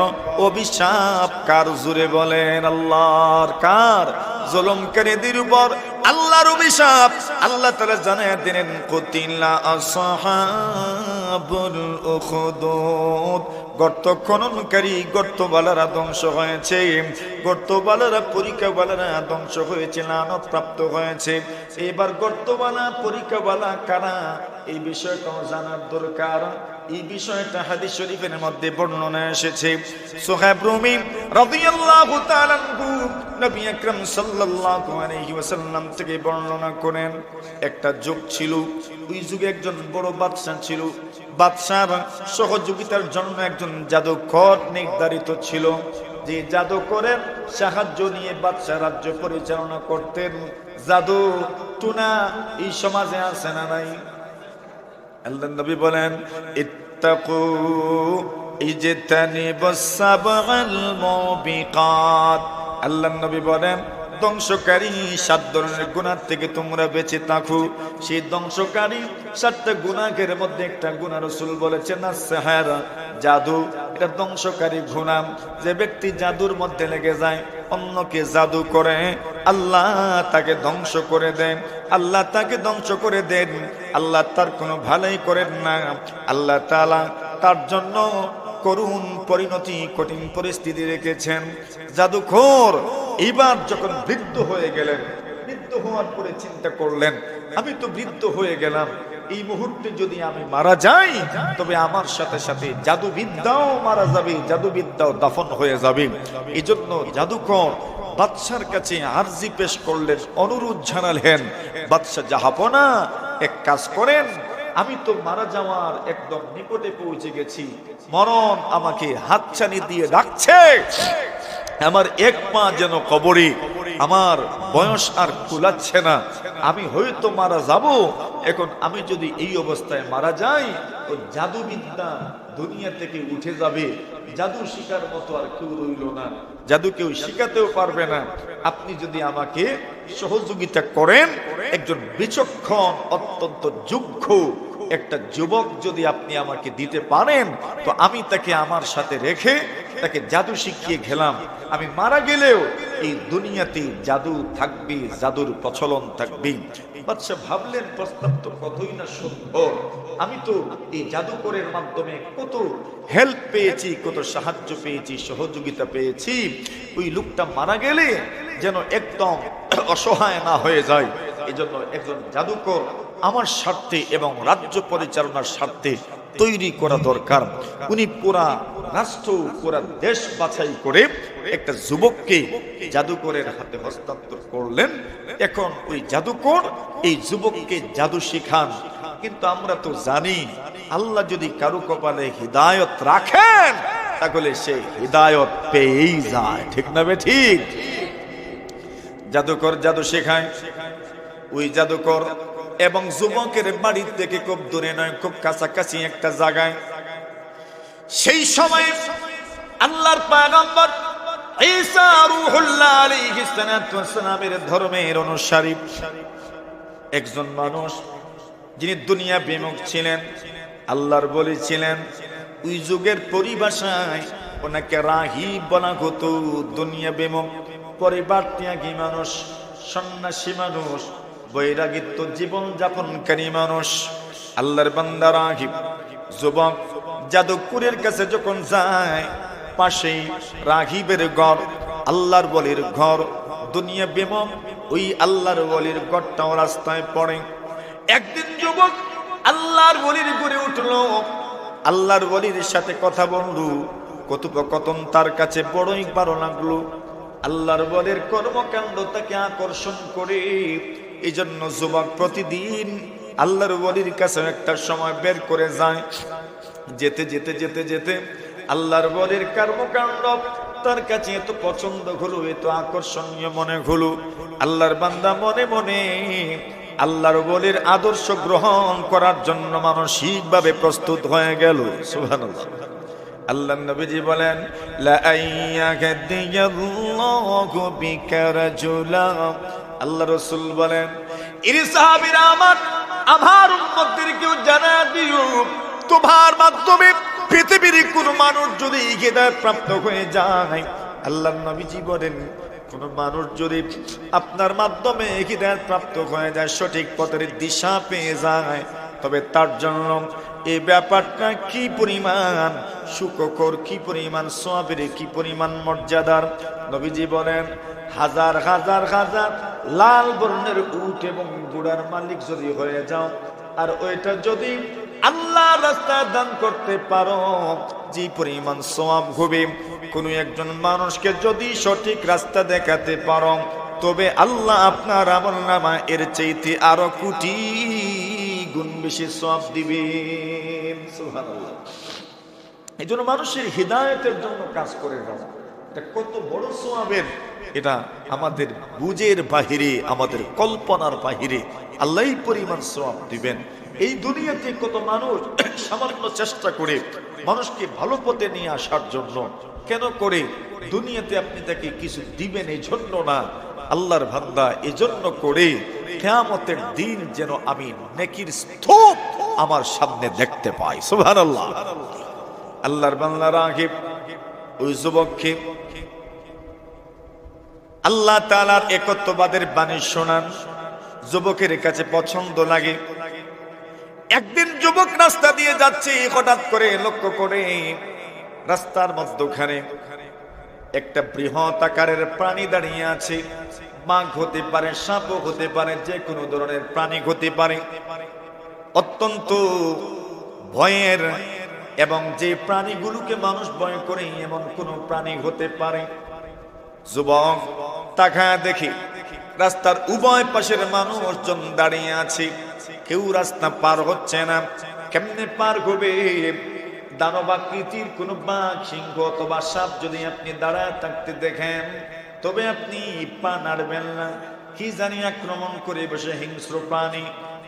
অভিশাপ কার, জোরে বলেন আল্লাহর। কার? জুলুমকারীদের উপর আল্লাহর অভিশাপ। আল্লাহ তাআলা জানায়া দিলেন, কুতিলা আসহাবুল উখদুদ, গর্ত খননকারী গর্তবালারা ধ্বংস হয়েছে, গর্তবালারা পরীক্ষাবালারা ধ্বংস হয়েছে, লানত প্রাপ্ত হয়েছে। এবার গর্তবালা পরীক্ষাবালা কারা, এই বিষয়টা জানার দরকার। এই বিষয়টা হাদিস শরীফের মধ্যে বর্ণনা এসেছে। সুহাইব রুমি রাদিয়াল্লাহু তাআলা আনহু নবী আকরাম সাল্লাল্লাহু আলাইহি ওয়াসাল্লাম থেকে বর্ণনা করেন, একটা যুগ ছিল, ওই যুগে একজন বড় বাদশা ছিল। বাদশার সহযোগিতার জন্য একজন জাদুকর নির্ধারিত ছিল, যে জাদুকরের সাহায্য নিয়ে বাদশা রাজ্য পরিচালনা করতেন। জাদু টুনা এই সমাজে আছে না নাই? আল্লাহর নবী বলেন, ইত্তাকু ইজতানিবুস সাবআল মুবিকাত। আল্লাহর নবী বলেন, ধ্বংসকারী 7 ধরনের গুনাহ থেকে তোমরা বেঁচে থাকো। সেই ধ্বংসকারী 7টা গুনাহের মধ্যে একটা গুনাহ রাসূল বলেছেন, as-সিহর, জাদু। এটা ধ্বংসকারী গুনাহ। যে ব্যক্তি জাদুর মধ্যে লেগে যায়, অন্যকে জাদু করে, আল্লাহ তাকে ধ্বংস করে দেন। আল্লাহ তাকে ধ্বংস করে দেন। আল্লাহ তার কোনো ভালাই করেন না। আল্লাহ তাআলা তার জন্য করুণ পরিণতি, কঠিন পরিস্থিতি রেখেছেন। জাদুখোর এবার যখন বৃদ্ধ হয়ে গেলেন, বৃদ্ধ হওয়ার পরে চিন্তা করলেন, আমি তো বৃদ্ধ হয়ে গেলাম, এই মুহূর্তে যদি আমি মারা যাই, তবে আমার সাথে সাথে জাদুবিদ্যাও মারা যাবে, জাদুবিদ্যাও দাফন হয়ে যাবে। এই জন্য জাদুকর বাদশার কাছে আরজি পেশ করলেন, অনুরোধ জানালেন, বাদশা জাহাপনা, এক কাজ করেন, আমি তো মারা যাওয়ার একদম নিকটে পৌঁছে গেছি, মরণ আমাকে হাতছানি দিয়ে ডাকছে, আমার এক পা যেন কবরে, আমার বয়স আর কুলাচ্ছে না, আমি হয়তো মারা যাব। এখন আমি যদি এই অবস্থায় মারা যাই, তো জাদুবিদ্যা দুনিয়া থেকে উঠে যাবে, জাদু শিকার মতো আর কেউ রইল না, জাদু কেউ শিখাতেও পারবে না। আপনি যদি আমাকে সহযোগিতা করেন, একজন বিচক্ষণ অত্যন্ত যোগ্য একটা যুবক যদি আপনি আমাকে দিতে পারেন, তো আমি তাকে আমার সাথে রেখে তাকে জাদু শিখিয়ে গেলাম। আমি মারা গেলেও এই দুনিয়াতে জাদু থাকবে, জাদুর প্রচলন থাকবে। বাদশা ভাবলেন, প্রস্তাব তো কতই না সুন্দর, আমি তো এই জাদুকরের মাধ্যমে কত হেল্প পেয়েছি, কত সাহায্য পেয়েছি, সহযোগিতা পেয়েছি। ওই লোকটা মারা গেলে যেন একদম অসহায় না হয়ে যায়, এজন্য একজন জাদুকর আমার স্বার্থে এবং রাজ্য পরিচালনার স্বার্থে তৈরি করা দরকার। উনি পুরা রাষ্ট্র, পুরা দেশ বাছাই করে একটা যুবককে জাদুকরের হাতে হস্তান্তর করলেন। এখন ওই জাদুকর এই যুবককে জাদু শিখান। কিন্তু আমরা তো জানি, আল্লাহ যদি কারো কপালে হিদায়ত রাখেন, তাহলে সে হিদায়ত পেয়েই যায়, ঠিক না বে ঠিক? জাদুকর জাদু শেখায়। ওই জাদুকর এবং যুবকের বাড়ি থেকে খুব দূরে নয়, খুব কাছাকাছি একটা জায়গায়। সেই সময় আল্লাহর পয়গম্বর ঈসা রূহুল্লাহ আলাইহিস সালাতু ওয়াস সালামের ধর্মের অনুসারী একজন মানুষ, যিনি দুনিয়া বিমুখ ছিলেন, আল্লাহর বলি ছিলেন। ওই যুগের পরিভাষায় ওনাকে রাহিব বলা হতো, দুনিয়া বিমুখ, পরিবার ত্যাগী মানুষ, সন্ন্যাসী মানুষ, বৈরাগিত্ব জীবন যাপনকারী মানুষ। আল্লাহর বান্দা রাহিব যুবক জাদুকরের কাছে যখন যায়, পাশেই রাহিবের ঘর, আল্লাহর ওলির ঘর, দুনিয়া বিমুখ ওই আল্লাহর ওলির ঘরটাও রাস্তায় পড়ে। একদিন যুবক আল্লাহর ওলির ঘরে উঠলো, আল্লাহর ওলির সাথে কথা বলল, কথোপকথন তার কাছে বড়ই ভালো লাগলো। আল্লাহর ওলির কর্মকাণ্ড তাকে আকর্ষণ করে। এই জন্য যুবক প্রতিদিন আল্লাহর ওলির কাছে একটা সময় বের করে যায়। যেতে যেতে যেতে যেতে আল্লাহর ওলির কর্মকাণ্ড তার কাছে এত পছন্দ হলো, এত আকর্ষণীয় মনে হলো, আল্লাহর বান্দা মনে মনে আল্লাহর ওলির আদর্শ গ্রহণ করার জন্য মানসিকভাবে প্রস্তুত হয়ে গেল। সুবহানাল্লাহ। আল্লাহর নবীজি বলেন, লা আইয়াহদিয়াল্লাহু বিকা রাজুলা। আল্লাহ রাসূল বলেন, ইনি সাহাবীরা আমার উম্মতদেরকেও জানা দিও, তোমার মাধ্যমে পৃথিবীর কোন মানুষ যদি হিদায়াত প্রাপ্ত হয়ে যায়, আল্লাহর নবীজি বলেন কোন মানুষ যদি আপনার মাধ্যমে হিদায়াত প্রাপ্ত হয়ে যায়, সঠিক পথের দিশা পেয়ে যায়, তবে তার জন্য এই ব্যাপারটা কি পরিমাণ সুখকর, কি পরিমাণ সওয়াবের, কি পরিমাণ মর্যাদার। নবীজি বলেন হাজার হাজার হাজার লাল বর্ণের উট এবং ঘোড়ার মালিক যদি হয়ে যাও, আর ওইটা যদি আল্লাহর রাস্তায় দান করতে পারো, যে পরিমাণ সওয়াব হবে। কোন একজন মানুষকে যদি সঠিক রাস্তা দেখাতে পারো, তবে আল্লাহ আপনার আমলনামা এর চাইতে আরো কোটি গুণ বেশি সওয়াব দিবেন। সুবহানাল্লাহ। এই জন্য মানুষের হিদায়াতের জন্য কাজ করে যাওয়া, এটা কত বড় সওয়াবের, এটা আমাদের বুঝের বাহিরে, আমাদের কল্পনার বাহিরে। আল্লাহই পরিমাণ সওয়াব দিবেন। এই দুনিয়াতে কত মানুষ সামান্য চেষ্টা করে মানুষকে ভালো পথে নিয়ে আসার জন্য, কেন করে? দুনিয়াতে আপনি তাকে কিছু দিবেন এই জন্য না, আল্লাহর বান্দা এজন্য করে কিয়ামতের দিন যেন আমি নেকির স্তূপ আমার সামনে দেখতে পাই। সুবহানাল্লাহ। আল্লাহর বান্দা রাগিব ওই যুবককে আল্লাহ তাআলার একত্ববাদের বাণী শোনান, যুবকের কাছে পছন্দ লাগে। একদিন যুবক রাস্তা দিয়ে যাচ্ছে, হঠাৎ করে লক্ষ্য করে রাস্তার মধ্যখানে একটা বৃহৎ আকারের প্রাণী দাঁড়িয়ে আছে। বাঘ হতে পারে, সাপও হতে পারে, যে কোনো ধরনের প্রাণী হতে পারে। অত্যন্ত ভয়ের, এবং যে প্রাণীগুলোকে মানুষ ভয় করে এমন কোন প্রাণী হতে পারে। যুবক তাকায় দেখি রাস্তার উভয় পাশের মানুষজন দাঁড়িয়ে আছে, কেউ রাস্তা পার হচ্ছে না। কেমনে পার হবে? দানবাকৃতির কোন বাঘ, সিংহ অথবা সাপ যদি আপনি দাঁড়ায় থাকতে দেখেন, তবে আপনি পা নাড়বেন না। কি জানি আক্রমণ করে বসে হিংস্র প্রাণী,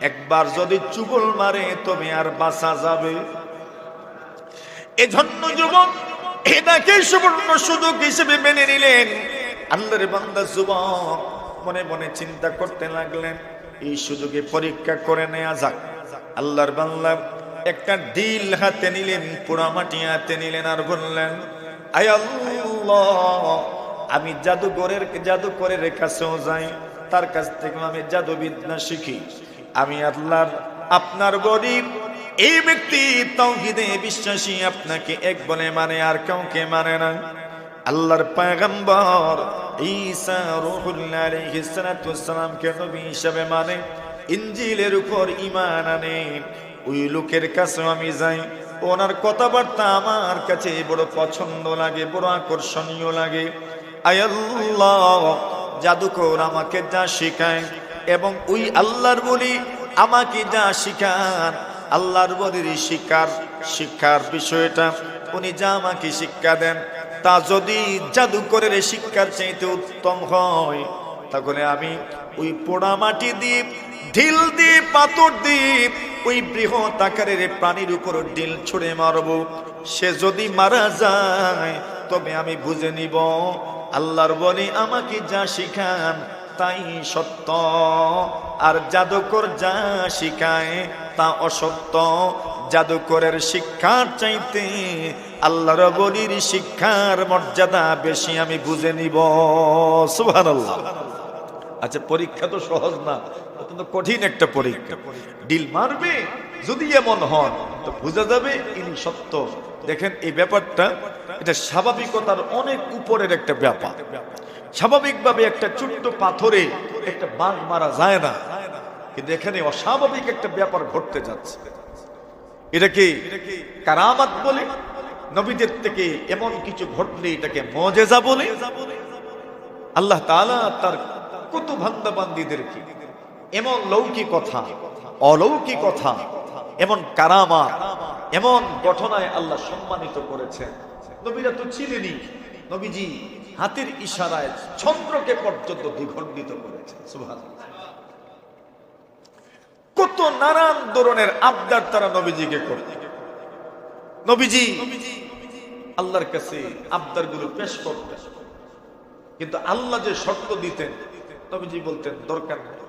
একবার যদি চুবল মারে তবে আর বাঁচা যাবে। এজন্য যুবক এটাকে সুবর্ণ সুযোগ হিসেবে মেনে নিলেন। আল্লাহর বান্দা যুবক মনে মনে চিন্তা করতে লাগলেন, এই সুযোগে পরীক্ষা করে নেওয়া যাক। আল্লাহর বান্দা একটা ঢিল হাতে নিলেন, পোড়া মাটি হাতে নিলেন, আর বললেন, আয় আল্লাহ, আমি জাদুকরের কাছেও যাই, তার কাছ থেকে আমি জাদুবিদ্যা শিখি। আমি আল্লাহর আপনার গরিব এই ব্যক্তি তাওহীদে বিশ্বাসী, আপনাকে এক বলে মানে, আর কাউকে মানে না। আল্লাহর পয়গম্বর ঈসা রূহুল্লাহ আলাইহিস সালাতু ওয়াস সালামকে নবী হিসেবে মানে, ইনজিলের উপর ঈমান আনে। ওই লোকের কাছে আমি যাই, ওনার কথাবার্তা আমার কাছে বড় পছন্দ লাগে, বড় আকর্ষণীয় লাগে। আয় আল্লাহ, জাদুকর আমাকে যা শেখায় এবং ওই আল্লাহর বলি আমাকে যা শিখান, আল্লাহর বলির শিক্ষার বিষয়টা উনি যা আমাকে শিক্ষা দেন, তা যদি জাদুকরের শিক্ষার চাইতে উত্তম হয়, তাহলে আমি ওই পোড়া মাটি দিয়ে, ঢিল দিয়ে, পাথর দিয়ে ওই বৃহৎ আকারের প্রাণীর উপর ঢিল ছুঁড়ে মারব। সে যদি মারা যায় তবে আমি বুঝে নিব আল্লাহর বলি আমাকে যা শিখান তাই সত্য, আর জাদুকর যা শিখায় তা অসত্য। জাদুকরের শিক্ষার চাইতে আল্লাহর বলির শিক্ষার মর্যাদা বেশি, আমি বুঝে নিব। সুবহানাল্লাহ। আচ্ছা, পরীক্ষা তো সহজ না, অত্যন্ত কঠিন একটা পরীক্ষা। ডিল মারবে, যদি এমন হন তো বোঝা যাবে ইনি সত্য। দেখেন এই ব্যাপারটা, এটা স্বাভাবিকতার অনেক উপরের একটা ব্যাপার। স্বাভাবিকভাবে একটা ছোট্ট পাথরে একটা বাঘ মারা যায় না, কিন্তু এখানে অস্বাভাবিক একটা ব্যাপার ঘটতে যাচ্ছে। এটাকে কারামাত বলে, নবীদের থেকে এমন কিছু ঘটলে এটাকে মুজিজা বলে। আল্লাহ তাআলা তার কত বান্দা বান্দীদেরকে এমন লৌকিকতা, অলৌকিকতা, এমন কারামাত, এমন ঘটনায় আল্লাহ সম্মানিত করেছেন। নবীরা তো ছিলেনই, নবীজি হাতের ইশারায় চন্দ্রকে পর্যন্ত দ্বিখণ্ডিত করেছেন। সুবহানাল্লাহ। কত নানান ধরনের আবদার তারা নবীজিকে করতেন। নবীজি আল্লাহর কাছে আবদার গুলো পেশ করতেন, কিন্তু আল্লাহ যে শর্ত দিতেন নবীজি বলতেন দরকার নেই।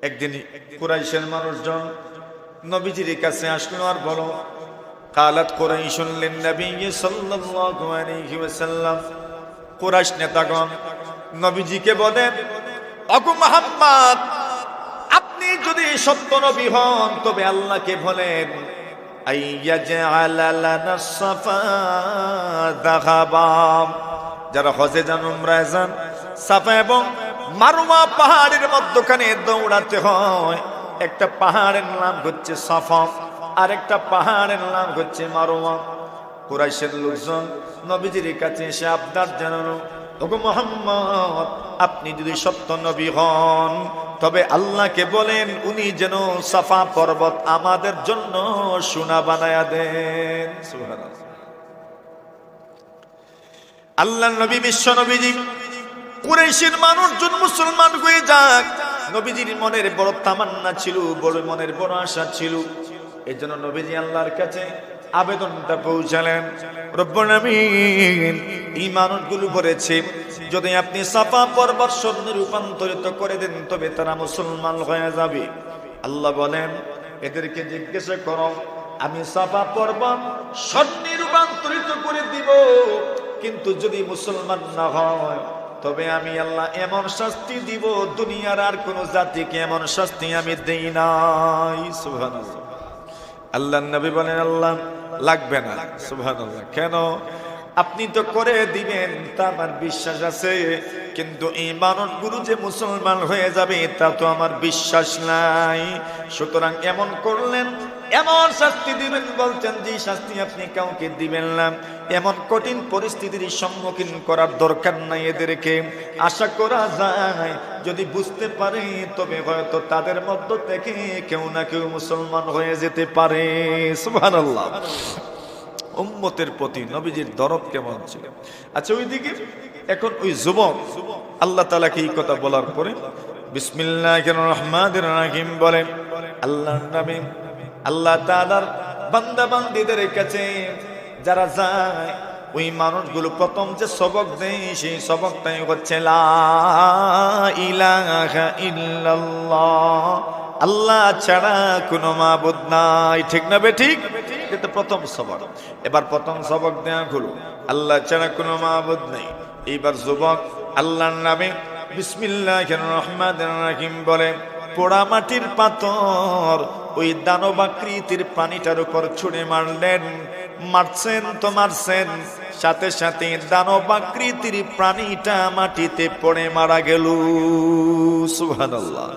একদিন কুরাইশের মানুষজন নবীজির কাছে আসলো আর বলো, কালাত কুরাইশুন লিন-নবী সাল্লাল্লাহু আলাইহি ওয়াসাল্লাম, কুরাইশ নেতাগণ নবীজিকে বলেন, ওগো মুহাম্মদ, আপনি যদি সত্য নবী হন তবে আল্লাহকে বলেন আইয়াজআলা লানা সাফা যাহাবা। যারা হজে যান, উমরায় যান, সাফা এবং মারওয়া পাহাড়ের মধ্যখানে দৌড়াতে হয়। একটা পাহাড়ের নাম হচ্ছে সাফা, আর একটা পাহাড়ের নাম হচ্ছে মারওয়া। কুরাইশের লোকজন নবীজির কাছে এসে আবদার জানানো, ওগো মুহাম্মদ, আপনি যদি সত্য নবী হন তবে আল্লাহকে বলেন উনি যেন সাফা পর্বত আমাদের জন্য সোনা বানায়া দেন। সুবহানাল্লাহ। আল্লাহর নবী, বিশ্ব নবীজি, কুরাইশের মানুষজন মুসলমান হয়ে যাক, নবীজির মনের বড় তামান্না ছিল, বড় মনের বড় আশা ছিল। এই জন্য নবীজি আল্লাহর কাছে আবেদনটা পৌঁছালেন, রব্বুল আমিন, এই মানুষগুলো বলেছে যদি আপনি সাফা পর্বত স্বর্ণে রূপান্তরিত করে দেন তবে তারা মুসলমান হয়ে যাবে। আল্লাহ বলেন, এদেরকে জিজ্ঞাসা করো, আমি সাফা পর্বত স্বর্ণে রূপান্তরিত করে দিব, কিন্তু যদি মুসলমান না হয় তবে আমি আল্লাহ এমন শাস্তি দিব, দুনিয়ার আর কোন জাতিকে এমন শাস্তি আমি দেই নাই। সুবহানাল্লাহ। আল্লাহর নবী বলেন, আল্লাহ লাগবে না। সুবহানাল্লাহ। কেন? আপনি তো করে দিবেন তা আমার বিশ্বাস আছে, কিন্তু এই মানুষগুলো যে মুসলমান হয়ে যাবে তা তো আমার বিশ্বাস নাই। সুতরাং এমন করলেন, এমন শাস্তি দিবেন বলছেন যে শাস্তি আপনি কাউকে দিবেন না। এমন কঠিন পরিস্থিতির সম্মুখীন করার দরকার নাই এদেরকে। আশা করা যায় যদি বুঝতে পারে তবে হয়তো তাদের মধ্য থেকে কেউ না কেউ মুসলমান হয়ে যেতে পারে। সুবহানাল্লাহ। উম্মতের প্রতি নবীজির দরদ কেমন ছিল। আচ্ছা, ওইদিকে এখন ওই যুবক আল্লাহ তাআলাকে এই কথা বলার পরে বিসমিল্লাহির রহমানির রহিম বলে, আল্লাহর নামে আল্লাহ তাআলার বান্দা বান্দীদের কাছে যারা যায় ওই মানুষগুলো প্রথম যে সবক দেয় সেই সবকটাই হচ্ছে লা ইলাহা ইল্লাল্লাহ, আল্লাহ ছাড়া কোনো মাবুদ নাই। ঠিক না বে ঠিক? এটা প্রথম সবক। এবার প্রথম সবক দেয়া হলো আল্লাহ ছাড়া কোনো মাবুদ নেই। এইবার যুবক আল্লাহর নামে বিসমিল্লাহির রহমানির রহিম বলে পোড়া মাটির পাথর ওই দানবাকৃতির প্রাণীটার উপর ছুঁড়ে মারলেন। মারছেন তো মারছেন, সাথে সাথে দানবাকৃতির প্রাণীটা মাটিতে পড়ে মারা গেল। সুবহানাল্লাহ।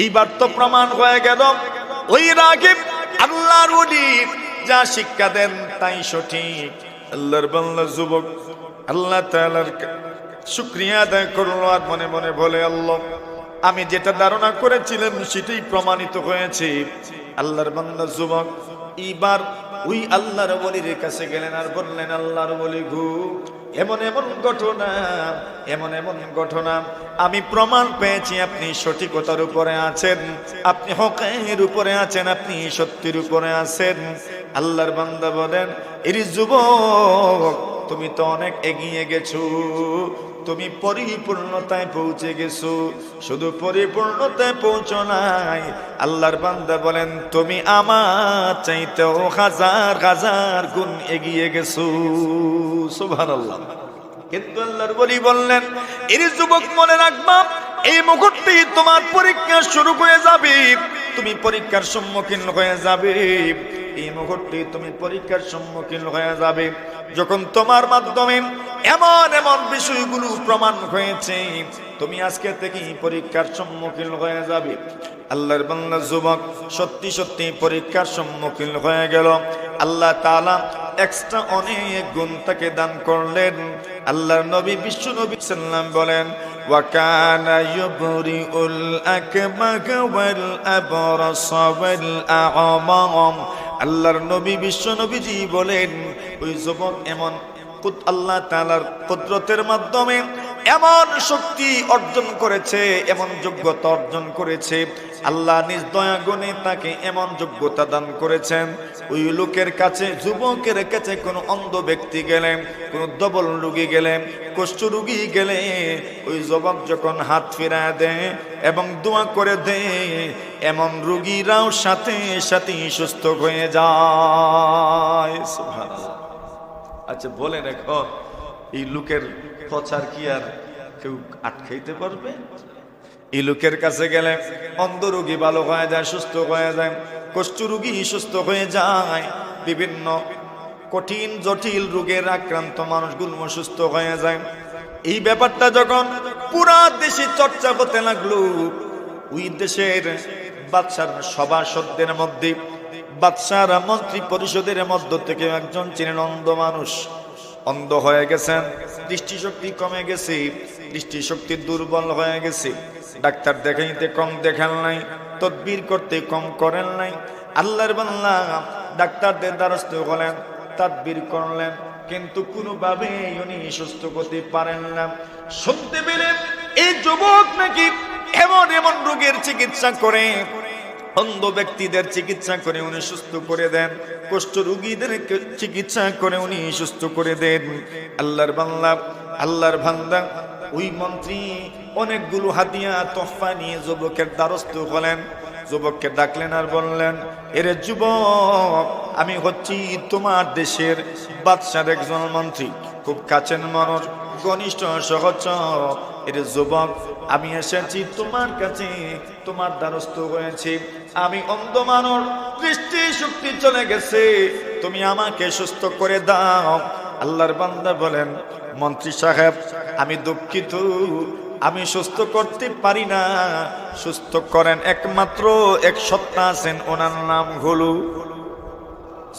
এইবার তো প্রমাণ হয়ে গেল ওই রাগিব আল্লাহর ওলি যা শিক্ষা দেন তাই সঠিক। আল্লাহর বান্দা যুবক আল্লাহ তাআলার শুকরিয়া আদায় করলো আর মনে মনে বলে, আল্লাহ আমি যেটা ধারণা করেছিলাম সেটাই প্রমাণিত হয়েছে। আল্লাহর বান্দা যুবক এইবার ওই আল্লাহর ওলির কাছে গেলেন আর বললেন, আল্লাহর ওলি গো, এমন এমন ঘটনা, এমন এমন ঘটনা আমি প্রমাণ পেয়েছি আপনি সঠিকতার উপরে আছেন, আপনি হকের উপরে আছেন, আপনি সত্যের উপরে আছেন। আল্লাহর বান্দা বলেন, এর যুবক তুমি তো অনেক এগিয়ে গেছো, তুমি পরিপূর্ণতায় পৌঁছে গেছো। শুধু পরিপূর্ণতায় পৌঁছো নাই, আল্লাহর বান্দা বলেন তুমি আমার চাইতেও হাজার হাজার গুণ এগিয়ে গেছো। সুবহানাল্লাহ। কিন্তু আল্লাহর ওলি বললেন, এর যুবক মনে রাখবা এই মুহূর্তেই তোমার পরীক্ষা শুরু হয়ে যাবে, তুমি পরীক্ষার সম্মুখীন হয়ে যাবে। এই মুহূর্তে তুমি পরীক্ষার সম্মুখীন হয়ে যাবে যখন তোমার মাধ্যমে এমন এমন বিষয়গুলো প্রমাণ হয়েছে, তুমি আজকে থেকে পরীক্ষার সম্মুখীন হয়ে যাবে। আল্লাহর বান্দা যুবক সত্যি সত্যি পরীক্ষার সম্মুখীন হয়ে গেল। আল্লাহ তাআলা এক্সট্রা অনেক গুণ তাকে দান করলেন। আল্লাহর নবী বিশ্ব নবী সাল্লাম বলেন, ওয়া কানা ইউবরিউল আকমাহা ওয়াল আবরাসা ওয়াল আ'মা। আল্লাহর নবী বিশ্ব নবীজি বলেন, ওই যুবক এমন আল্লাহ তাআলার কুদরতের মাধ্যমে এমন শক্তি অর্জন করেছে, এমন যোগ্যতা অর্জন করেছে, আল্লাহ নিজ দয়া গুণে তাকে এমন যোগ্যতা দান করেছেন। ওই লোকের কাছে, যুবকের কাছে কোনো অন্ধ ব্যক্তি গেলে, কোনো ডবল রোগী গেলে, কুষ্ঠ রোগী গেলে, ওই যুবক যখন হাত ফিরায় দেয় এবং দোয়া করে দেয়, এমন রোগীরাও সাথে সাথে সুস্থ হয়ে যায়। সুবহানাল্লাহ। আচ্ছা বলে রেখো, এই লোকের প্রচার কি আর কেউ আটকাইতে পারবে? এই লোকের কাছে গেলে অন্ধ রোগী ভালো হয়ে যায়, সুস্থ হয়ে যায়, কুষ্ঠ রোগী সুস্থ হয়ে যায়, বিভিন্ন কঠিন জটিল রোগের আক্রান্ত মানুষগুলো সুস্থ হয়ে যায়। এই ব্যাপারটা যখন পুরা দেশে চর্চা হতে লাগলো, ওই দেশের বাদশার সভাসদদের মধ্যে, বাদশার মন্ত্রী পরিষদের মধ্য থেকে একজন ছিলেন অন্ধ মানুষ। অন্ধ হয়ে গেছেন, দৃষ্টিশক্তি কমে গেছে, দৃষ্টিশক্তি দুর্বল হয়ে গেছে। ডাক্তার দেখাইতে কম দেখান নাই, তদবির করতে কম করেন নাই। আল্লাহর বান্দা ডাক্তারদের দ্বারস্থ হলেন, তদবির করলেন, কিন্তু কোনোভাবে উনি সুস্থ করতে পারেন না। শুনতে পেলেন এই যুবক নাকি এমন এমন রোগের চিকিৎসা করে, অন্ধ ব্যক্তিদের চিকিৎসা করে উনি সুস্থ করে দেন, কুষ্ঠ রোগীদের চিকিৎসা করে উনি সুস্থ করে দেন। আল্লাহর বান্দা ওই মন্ত্রী অনেকগুলো হাদিয়া তোহফা নিয়ে যুবকের দ্বারস্থ হলেন। যুবককে ডাকলেন আর বললেন, এরে যুবক, আমি হচ্ছি তোমার দেশের বাদশার একজন মন্ত্রী, খুব কাছের মানুষ, ঘনিষ্ঠ সহচর। এরে যুবক, আমি এসেছি তোমার কাছে, তোমার দ্বারস্থ হয়েছি। আমি অন্ধ মানুষ, দৃষ্টি শক্তি চলে গেছে, তুমি আমাকে সুস্থ করে দাও। আল্লাহর বান্দা বলেন, মন্ত্রী সাহেব, আমি দুঃখিত, আমি সুস্থ করতে পারি না। সুস্থ করেন একমাত্র এক সত্তা আছেন, ওনার নাম হলো,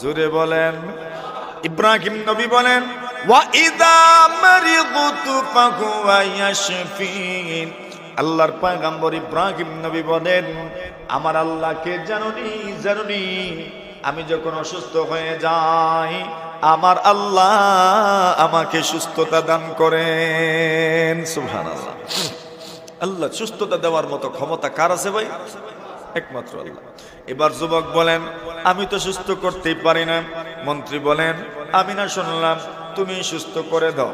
জোরে বলেন, ইব্রাহিম নবী বলেন, ওয়া ইযা মারিদতু ফাহুয়া ইয়াশফিন। আল্লাহর পয়গম্বর ইব্রাহিম নবী বলেন, আমার আল্লাহকে জানুনি, আমি যখন অসুস্থ হয়ে যাই, আমার আল্লাহ আমাকে সুস্থতা দান করেন। সুবহানাল্লাহ। আল্লাহ সুস্থতা দেওয়ার মতো ক্ষমতা কার আছে ভাই? একমাত্র আল্লাহ। এবার যুবক বলেন, আমি তো সুস্থ করতেই পারি না। মন্ত্রী বলেন, আমি না শুনলাম তুমি সুস্থ করে দাও।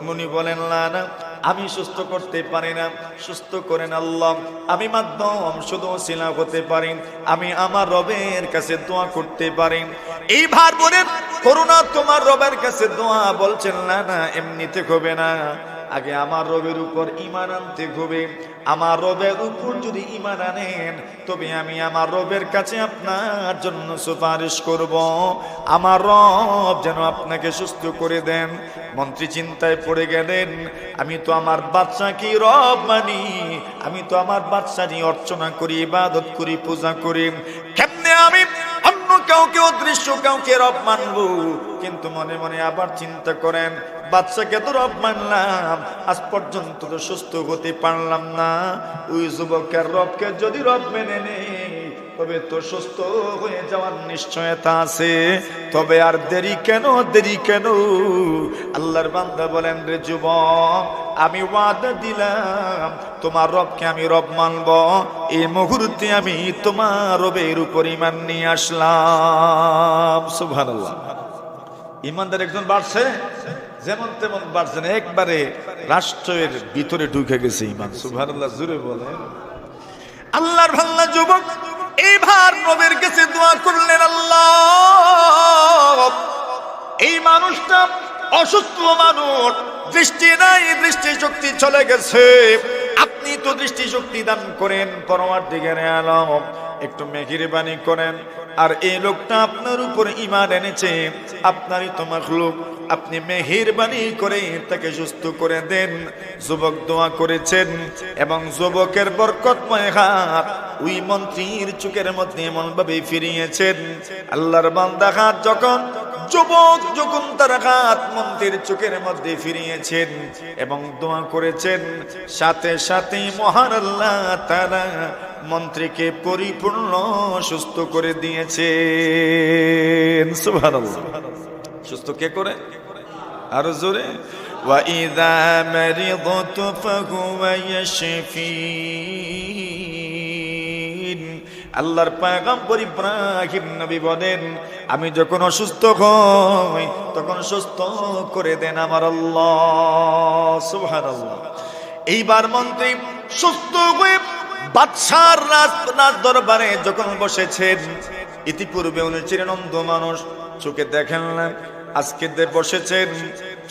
মুনি বলেন, না, আমি সুস্থ করতে পারি না, সুস্থ করেন আল্লাহ। আমি মাধ্যম শুধু ওসিলা হতে পারি, আমি আমার রবের কাছে দোয়া করতে পারি। এই ভার বলেন, করুণা তোমার রবের কাছে দোয়া বলছেন, না এমনিতে হবে না, আগে আমার রবের উপর ঈমান আনতে হবে। আমার রবের উপর যদি ঈমান আনেন, তবে আমি আমার রবের কাছে আপনার জন্য সুপারিশ করব, আমার রব যেন আপনাকে সুস্থ করে দেন। মন্ত্রী চিন্তায় পড়ে গেলেন, আমি তো আমার বাদশাকে রব মানি, আমি তো আমার বাদশারই অর্চনা করি, ইবাদত করি, পূজা করি, কেমনে আমি অন্য কাউকে, অদৃশ্য কাউকে রব মানবো? কিন্তু মনে মনে আবার চিন্তা করেন, বাদশাকে তো রব মানলাম, আজ পর্যন্ত তো সুস্থ হতে পারলাম না। ওই যুবকের রবকে যদি রব মেনে নেই, তবে তো সুস্থ হয়ে যাওয়ার নিশ্চয়তা আছে। তবে আর দেরি কেন? আল্লাহর বান্দা বলেন, রে যুবক, আমি ওয়াদা দিলাম তোমার রবকে আমি রব মানব। এই মুহূর্তে আমি তোমার রবের উপর ঈমান নিয়ে আসলাম। সুবহানাল্লাহ। ঈমানদার একজন বাড়ছে, যেমন তেমন বাড়ছে না, একবারে রাষ্ট্রের ভিতরে ঢুকে গেছে ঈমান। সুবহানাল্লাহ, জোরে বলেন। আল্লাহর বান্দা যুবক এইবার নবীর কাছে দোয়া করলেন, আল্লাহ, এই মানুষটা অসুস্থ মানুষ, দৃষ্টি নাই, দৃষ্টি শক্তি চলে গেছে, আপনি তো দৃষ্টি শক্তি দান করেন, পরওয়ারদিগারে আলম, একটু মেহেরবানি করেন। আর এই লোকটা আপনার উপর ঈমান এনেছে, আপনারই তো মাখলুক, আপনি মেহেরবানি করে তাকে সুস্থ করে দেন। যুবক দোয়া করেছেন এবং যুবকের বরকতময় হাত ওই মন্ত্রীর চোখের মধ্যে এমন ভাবে ফিরিয়েছেন। আল্লাহর বান্দা হাত যখন তার হাত মন্ত্রীর চোখের মধ্যে ফিরিয়েছেন এবং দোয়া করেছেন, সাথে সাথে মহান আল্লাহ তাআলা মন্ত্রীকে পরিপূর্ণ সুস্থ করে দিয়েছেন। সুবহানাল্লাহ। সুস্থ কে করে? আরো জোরে। وإذا مرضت فهو يشفين আল্লাহর পয়গম্বর ইব্রাহিম নবী বলেন আমি যখন অসুস্থ হই তখন সুস্থ করে দেন আমার আল্লাহ সুবহানাল্লাহ। এইবার মন্ত্রী সুস্থ হয়ে বাদশার রাজ দরবারে যখন বসেছেন, ইতিপূর্বে উনি ছিলেন অন্ধ মানুষ, চোখে দেখেন না, আজকে বসেছেন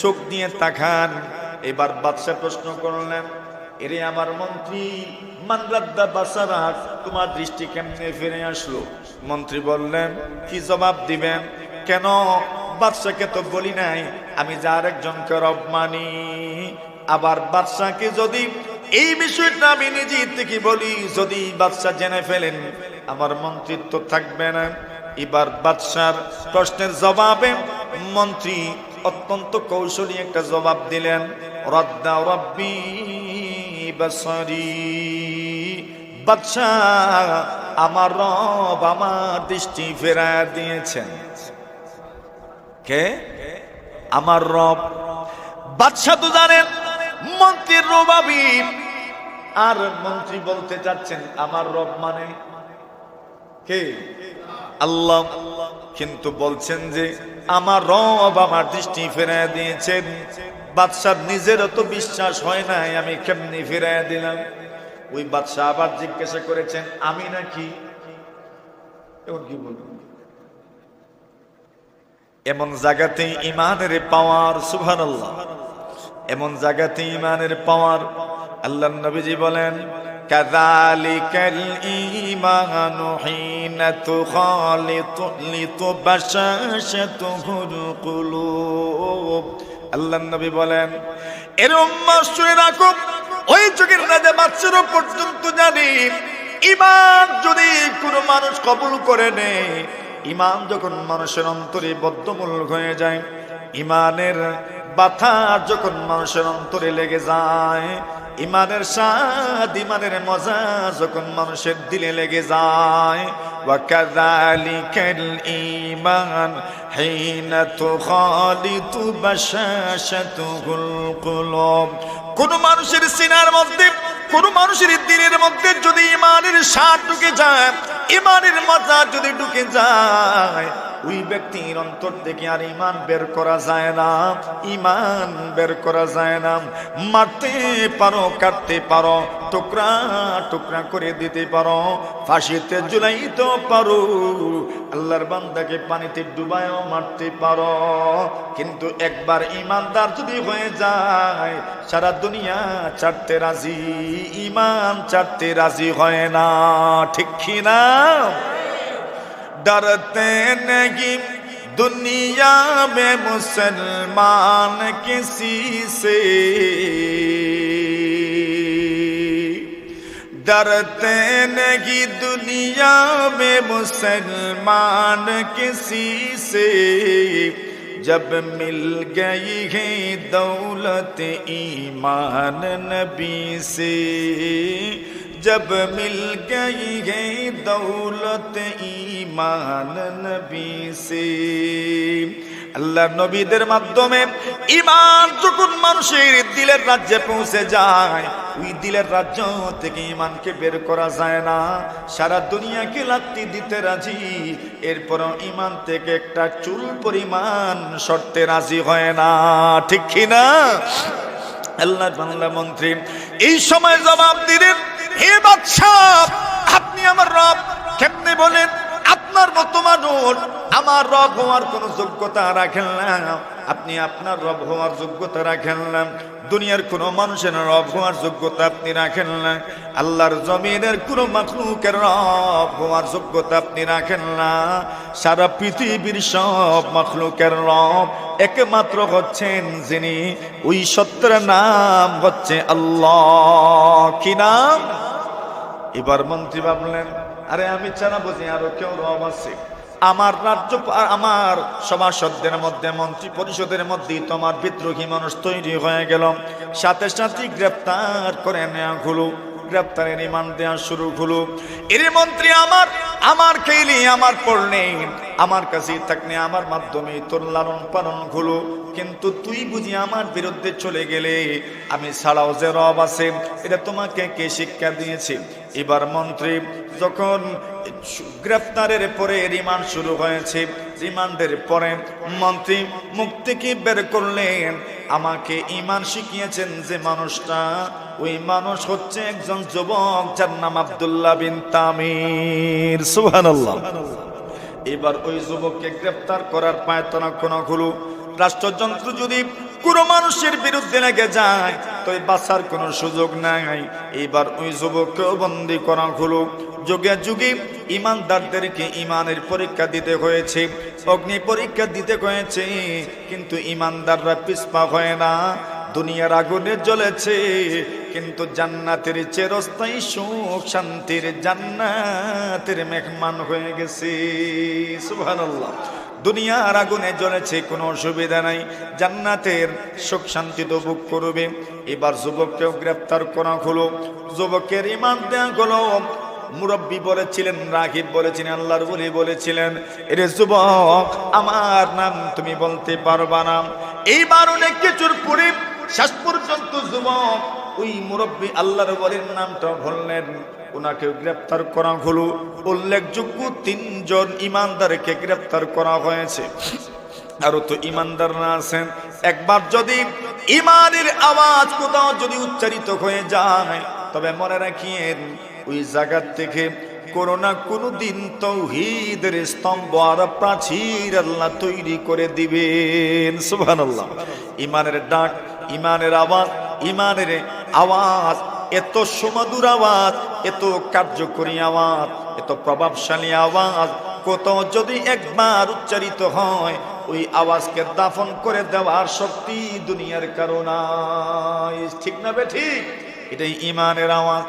চোখ নিয়ে তাকান। এবার বাদশা প্রশ্ন করলেন, এরে আমার মন্ত্রী মানরাদ্দা বাসারাক, তোমার দৃষ্টি কেমনে ফিরে আসলো? মন্ত্রী বললেন, কি জবাব দিবেন? কেন? বাদশাকে তো বলি নাই আমি যার একজনকে রব মানি। আবার বাদশাকে যদি এই বিষয়টা আমি নিজে থেকে বলি, যদি বাদশা জেনে ফেলেন আমার মন্ত্রিত্ব থাকবে না। এবার বাদশার প্রশ্নের জবাবে মন্ত্রী অত্যন্ত কৌশলী একটা জবাব দিলেন, রদ্দা রব্বি বাসারি। বাদশা আমার রব আমার দৃষ্টি ফেরায় দিয়েছেন। কে? আমার রব। বাদশা তো জানেন মন্ত্রীর রবাবি, আর মন্ত্রী বলতে চাচ্ছেন আমার রব মানে কে? আল্লাহ। কিন্তু বলছেন যে আমার রব আমার দৃষ্টি ফেরায় দিয়েছেন। বাদশার নিজেরও তো বিশ্বাস হয় নাই, আমি কেমনি ফেরায় দিলাম? ওই বাদশা আবার জিজ্ঞাসা করেছেন, আমি নাকি? এখন কি বলবো? এমন জায়গাতে ইমানের পাওয়ার, সুবহানাল্লাহ, এমন জায়গাতে ইমানের পাওয়ার। আল্লাহর নবীজি বলেন, কাযালিকাল ঈমানু হিনা তুখালিতু বাশাশাতুল কুলুব। আল্লাহর নবী বলেন, এর উম্মাহ শুনে রাখো, ওই যুগের রাজা বাদশাহ পর্যন্ত জানি ঈমান যদি কোনো মানুষ কবুল করে নেয়, ঈমান যখন মানুষের অন্তরে বদ্ধমূল হয়ে যায়, ঈমানের ব্যথা যখন মানুষের অন্তরে লেগে যায়, ঈমানের স্বাদ ঈমানের মজা যখন মানুষের দিলে লেগে যায়, ওয়া কাযালিকাল ঈমান হিনা তুখালিতু বাশাশাতুল কুলুব। কোন মানুষের সিনার মধ্যে, কোন মানুষের দিলের মধ্যে যদি ঈমানের স্বাদ ঢুকে যায়, ঈমানের মজা যদি ঢুকে যায়, ওই ব্যক্তির অন্তর থেকে আর ঈমান বের করা যায় না, ঈমান বের করা যায় না। মারতে পারো, কাটতে পারো, টুকরা টুকরা করে দিতে পারো, ফাঁসিতে ঝুলাইতে পারো, আল্লাহর বান্দাকে পানিতে ডুবায়ও মারতে পারো, কিন্তু একবার ঈমানদার যদি হয়ে যায় সারা দুনিয়া ছাড়তে রাজি, ঈমান ছাড়তে রাজি হয় না। ঠিক কি না? डरते नहीं दुनिया में मुसलमान किसी से, डरते नहीं दुनिया में मुसलमान किसी से, जब मिल गई है दौलत ईमान नबी से, जब मिल गई है दौलत ईमान नबी से। আল্লাহর নবীদের মাধ্যমে ঈমান যখন মানুষের দিলের রাজ্যে পৌঁছে যায়, ওই দিলের রাজ্য থেকে ঈমানকে বের করা যায় না। সারা দুনিয়াকে লাত্তি দিতে রাজি, এরপরও ঈমান থেকে একটা চুল পরিমাণ সরতে রাজি হয় না। ঠিক কি না? আল্লাহর বান্দা মন্ত্রী এই সময় জবাব দিলেন, হে বাদশাহ, আপনি আমার রব কেমনে বলেন? আপনার মতো মানুষ আমার রব হওয়ার কোনো যোগ্যতা রাখেন না, আপনি আপনার রব হওয়ার যোগ্যতা রাখেন না, দুনিয়ার কোনো মানুষের রব হওয়ার যোগ্যতা আপনি রাখেন না, আল্লাহর জমিনের কোনো মাখলুকের রব হওয়ার যোগ্যতা আপনি রাখেন না। সারা পৃথিবীর সব মাখলুকের রব একমাত্র হচ্ছেন যিনি, ওই সত্যের নাম হচ্ছে আল্লাহ। কি নাম? এবার মন্ত্রী ভাবলেন, আরে আমি ছাড়া বুঝি আরো কেউ রব আছে? আমার রাজ্য, আমার সভাসদদের মধ্যে, মন্ত্রী পরিষদের মধ্যে তোমার বিদ্রোহী মানুষ তৈরি হয়ে গেল, সাথে সাথে গ্রেপ্তার করে নেওয়া হলো, গ্রেপ্তারের রিমান্ড দেওয়া শুরু হলো। এর মন্ত্রী আমার আমার খেলে আমার পড়লে আমার কাছে থাকলে আমার মাধ্যমে তোর লালন পালন হলো, কিন্তু তুই বুঝি আমার বিরুদ্ধে চলে গেলে আমি ছাড়াও যে রব আছে এটা তোমাকে কে শিক্ষা দিয়েছে? এবার মন্ত্রী যখন গ্রেফতারের পরে রিমান্ড শুরু হয়েছে, রিমান্ডের পরে মন্ত্রী মুখ থেকে বের করলেন, আমাকে ঈমান শিখিয়েছেন যে মানুষটা, ওই মানুষ হচ্ছে একজন যুবক যার নাম আব্দুল্লাহ বিন তামির। সুবহানাল্লাহ। এবার ওই যুবককে গ্রেফতার করার পায়তারা কোনো হলো। রাষ্ট্রযন্ত্র যদি কোনো মানুষের বিরুদ্ধে লেগে যায় তো বাঁচার কোনো সুযোগ নাই। এবার ওই যুবককেও বন্দী করা হলো। যুগে যুগে ইমানদারদেরকে ইমানের পরীক্ষা দিতে হয়েছে, অগ্নি পরীক্ষা দিতে হয়েছে, কিন্তু ইমানদাররা পিছপা হয় না। দুনিয়ার আগুনে জ্বলেছে, কিন্তু জান্নাতের চিরস্থায়ী সুখ শান্তির জান্নাতের মেহমান হয়ে গেছে। সুবহানাল্লাহ। দুনিয়ার আগুনে জ্বলেছে, কোনো অসুবিধা নাই, জান্নাতের সুখ শান্তি তো ভোগ করবে। এবার যুবককেও গ্রেফতার করা হলো, যুবকের রিমান্ড দেওয়া হলো। মুরব্বী বলেছিলেন, রাগিব বলেছিলেন, আল্লাহর ওলি বলেছিলেন, এরে যুবক আমার নাম তুমি বলতে পারবা না। এইবার অনেক কিছুর পরে শেষ পর্যন্ত যুবক ওই মুরব্বী আল্লাহর ওলির নামটা বললেন, ওনাকে গ্রেফতার করা হলো। উল্লেখযোগ্য 3 জন ইমানদারকে গ্রেফতার করা হয়েছে। আরো তো ইমানদাররা আছেন। একবার যদি ইমানের আওয়াজ কোথাও যদি উচ্চারিত হয়ে যায় তবে মনে রাখিয়েন ওই জায়গা থেকে কোনো না কোনো দিন তাওহীদের স্তম্ভ আর প্রাচীর আল্লাহ তৈরি করে দিবেন। সুবহানাল্লাহ। ইমানের ডাক, ইমানের আওয়াজ, ইমানের আওয়াজ এত সুমধুর আওয়াজ, এত কার্যকরী আওয়াজ, এত প্রভাবশালী আওয়াজ, কোথাও যদি একবার উচ্চারিত হয় ওই আওয়াজকে দাফন করে দেওয়ার শক্তি দুনিয়ার কারণে। ঠিক না বে ঠিক? এটাই ইমানের আওয়াজ।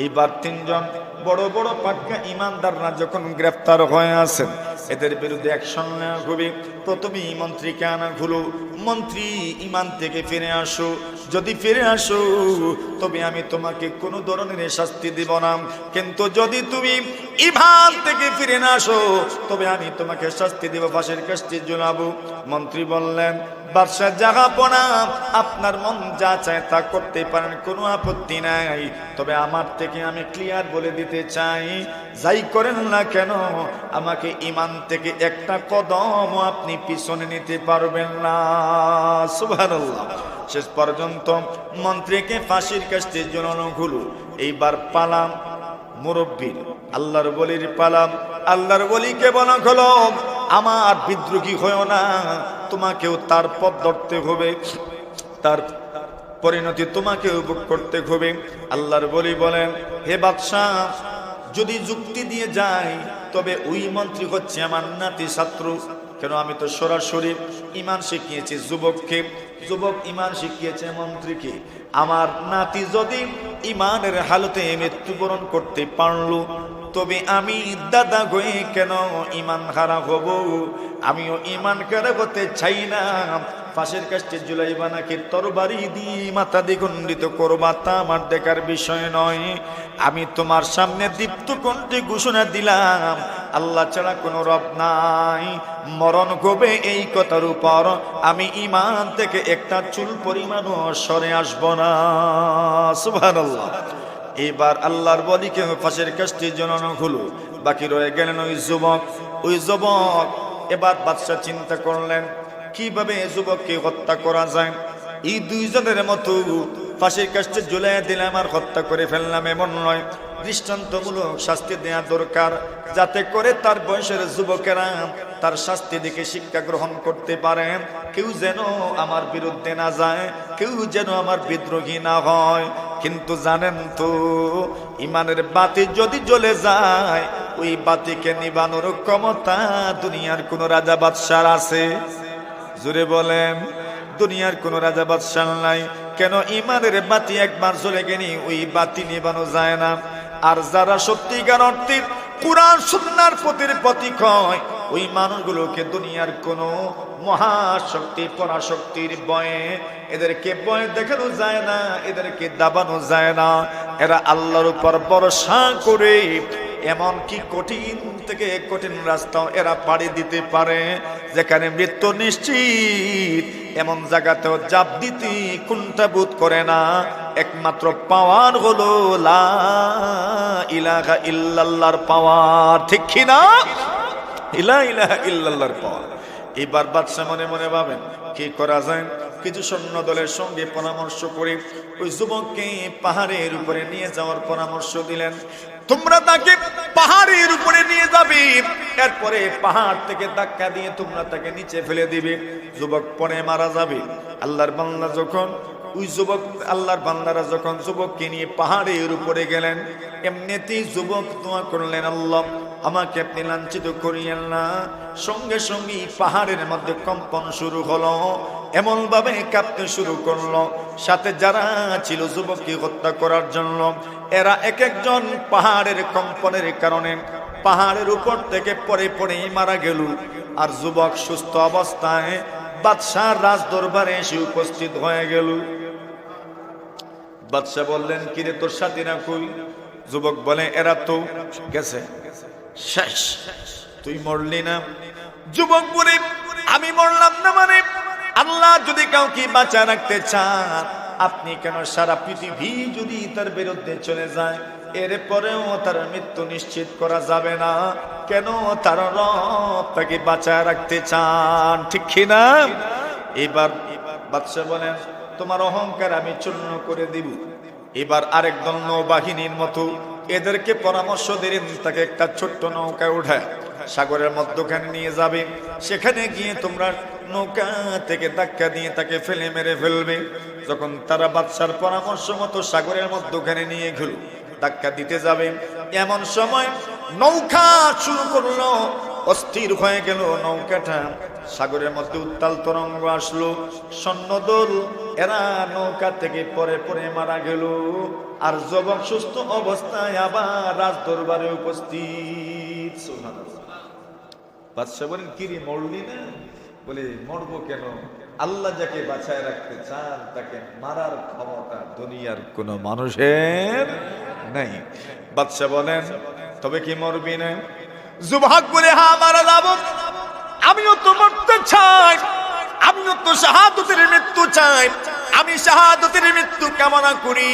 এইবার 3 জন বড় বড় পাক্কা ইমানদাররা যখন গ্রেফতার হয়ে আছেন, এদের বিরুদ্ধে অ্যাকশন নেওয়া হবে। প্রথমেই মন্ত্রীকে আনা হলো, মন্ত্রী ইমান থেকে ফিরে আসো, যদি ফিরে আসো তবে আমি তোমাকে কোনো ধরনের শাস্তি দিব না, কিন্তু যদি তুমি ইমান থেকে ফিরে না আসো তবে আমি তোমাকে শাস্তি দেব, ফাঁসির কাস্তে ঝুলাবো। মন্ত্রী বললেন, বাদশাহ জাহাপনা আপনার মন যা চায় তা করতে পারেন, কোনো আপত্তি নাই, তবে আমার থেকে আমি ক্লিয়ার বলে দিতে চাই, যাই করেন না কেন আমাকে ইমান থেকে একটা কদম আপনি পিছনে নিতে পারবেন না। সুবহানাল্লাহ। শেষ পর্যন্ত মন্ত্রীকে ফাঁসির কাস্তে ঝুলানো হলো। এইবার পালাম মুরব্বীর, আল্লাহর ওলির পালাম। আল্লাহর ওলিকে বলা হলো, আমার বিদ্রোহী হয়েও না, তোমাকেও তার পথ ধরতে হবে, তার পরিণতি তোমাকেও ভোগ করতে হবে। আল্লাহর ওলি বলেন, হে বাদশাহ, যদি যুক্তি দিয়ে যায় তবে ওই মন্ত্রী হচ্ছে আমার নাতি ছাত্র। কেন? আমি তো সরাসরি ইমান শিখিয়েছি যুবককে, যুবক ইমান শিখিয়েছে মন্ত্রীকে। আমার নাতি যদি ইমানের হালতে মৃত্যুবরণ করতে পারলো তবে আমি দাদা হয়ে কেন ইমান হারা হব? আমিও ইমান হারা হতে চাই না। ফাঁসির কাস্তে ঝুলাইবা নাকি তরবারি দিয়ে মাথা দ্বিখণ্ডিত করবা তা আমার দেখার বিষয় নয়। আমি তোমার সামনে দীপ্ত কণ্ঠে ঘোষণা দিলাম, আল্লাহ ছাড়া কোনো রব নাই, মরণ হবে এই কথার উপর আমি ইমান থেকে একটা চুল পরিমাণও সরে আসব না। সুবহানাল্লাহ। এবার আল্লাহর ওলিকে ফাঁসির কাস্তে ঝুলানো হলো। বাকি রয়ে গেলেন ওই যুবক। ওই যুবক এবার বাদশা চিন্তা করলেন কিভাবে যুবককে হত্যা করা যায়। এই 2 জনের মতো ফাঁসির কাস্তে ঝুলাই দিলাম আর হত্যা করে ফেললাম এমন নয়, দৃষ্টান্তমূলক শাস্তি দেওয়া দরকার, যাতে করে তার বয়সের যুবকেরা তার শাস্তি দেখে শিক্ষা গ্রহণ করতে পারে। কেউ যেন আমার বিরুদ্ধে না যায়, কেউ যেন আমার বিদ্রোহী না হয়। কিন্তু জানেন তো, ইমানের বাতি যদি জ্বলে যায় ওই বাতিকে নিবানোর ক্ষমতা দুনিয়ার কোন রাজা বাদশার আছে? জোরে বলেন, দুনিয়ার কোন রাজা বাদশাহ নাই। কেন? ইমানের বাতি একবার জ্বলে গেলে ওই বাতি নিবানো যায় না। আর যারা সত্যিকার অর্থে কুরআন সুন্নাহর প্রতীক হয় ওই মানুষগুলোকে দুনিয়ার কোনো মহাশক্তি পরাশক্তির ভয়ে এদেরকে ভয় দেখানো যায় না, এদেরকে দাবানো যায় না। এরা আল্লাহর উপর ভরসা করে এমন কি কঠিন থেকে কঠিন রাস্তাও এরা পাড়ি দিতে পারে, যেখানে মৃত্যু নিশ্চিত। এমন জায়গাতেও জাপ দিতে কুণ্ঠাবোধ করে না। একমাত্র পাওয়ার হলো লা ইলাহা ইল্লাল্লাহর পাওয়ার, ঠিক কি না? লা ইলাহা ইল্লাল্লাহর পাওয়ার। এবার বাদশা মনে মনে ভাবেন কি করা যায়। কিছু সৈন্য দলের সঙ্গে পরামর্শ করে ওই যুবককে পাহাড়ের উপরে নিয়ে যাওয়ার পরামর্শ দিলেন। তোমরা তাকে পাহাড়ের উপরে নিয়ে যাবে, এরপরে পাহাড় থেকে ধাক্কা দিয়ে তোমরা তাকে নিচে ফেলে দিবে, যুবক পরে মারা যাবে। আল্লাহর বান্দা যখন ওই যুবক আল্লাহর বান্দারা যখন যুবককে নিয়ে পাহাড়ের উপরে গেলেন, এমনিতেই যুবক দোয়া করলেন, আল্লাহ আমাকে আপনি লাঞ্ছিত করিয়েন না। সঙ্গে সঙ্গে পাহাড়ের মধ্যে কম্পন শুরু হলো, এমন ভাবে কাঁপতে শুরু করলো। সাথে যারা ছিল যুবককে হত্যা করার জন্য, এরা এক একজন পাহাড়ের কম্পনের কারণে পাহাড়ের উপর থেকে পড়ে পড়েই মারা গেল। আর যুবক সুস্থ অবস্থায় বাদশার রাজ দরবারে এসে উপস্থিত হয়ে গেল। বাদশা বললেন, কিরে তোর সাথীরা কই? যুবক বলে, এরা তো গেছে, শেষ, তুই মরলি না। যুবক বলে, আমি মরলাম না মানে? আল্লাহ যদি কাউকে বাঁচা রাখতে চান, আপনি কেন সারা পৃথিবী যদি তার বিরুদ্ধে চলে যায়, এরপরেও তার মৃত্যু নিশ্চিত করা যাবে না? কেন তার রব তাকে বাঁচায় রাখতে চান, ঠিক কিনা? এবার বাদশা বলেন, তোমার অহংকার আমি চূর্ণ করে দিব। এবার আরেক দল নৌবাহিনীর মতো এদেরকে পরামর্শ দিলেন, তাকে একটা ছোট্ট নৌকায় উঠায় সাগরের মধ্যখানে নিয়ে যাবে। সেখানে গিয়ে তোমরা নৌকা থেকে ধাক্কা দিয়ে তাকে ফেলে মেরে ফেলবে। যখন তারা বাদশার পরামর্শ মতো সাগরের মধ্যখানে নিয়ে গেল, ধাক্কা দিতে যাবে, এমন সময় নৌকা শুরু করলো, অস্থির হয়ে গেল নৌকাটা। সাগরের মধ্যে উত্তাল তরঙ্গ আসলো, সৈন্যদল এরা নৌকা থেকে পরে পরে মারা গেল। আর যুবক সুস্থ অবস্থায় আবার রাজ দরবারে উপস্থিত। বাদশা বলেন, কিরে মরলি না? বলে, মরবো কেন? আল্লাহ যাকে বাঁচায় রাখতে চান তাকে মারার ক্ষমতা দুনিয়ার কোন মানুষের নাই। বাদশা বলেন, তবে কি মরবি না? যুবক বলে, হ্যাঁ মারা যাব, আমিও তো মরতে চাই, আমিও তো শাহাদতের মৃত্যু চাই। আমি শাহাদতের মৃত্যু কামনা করি,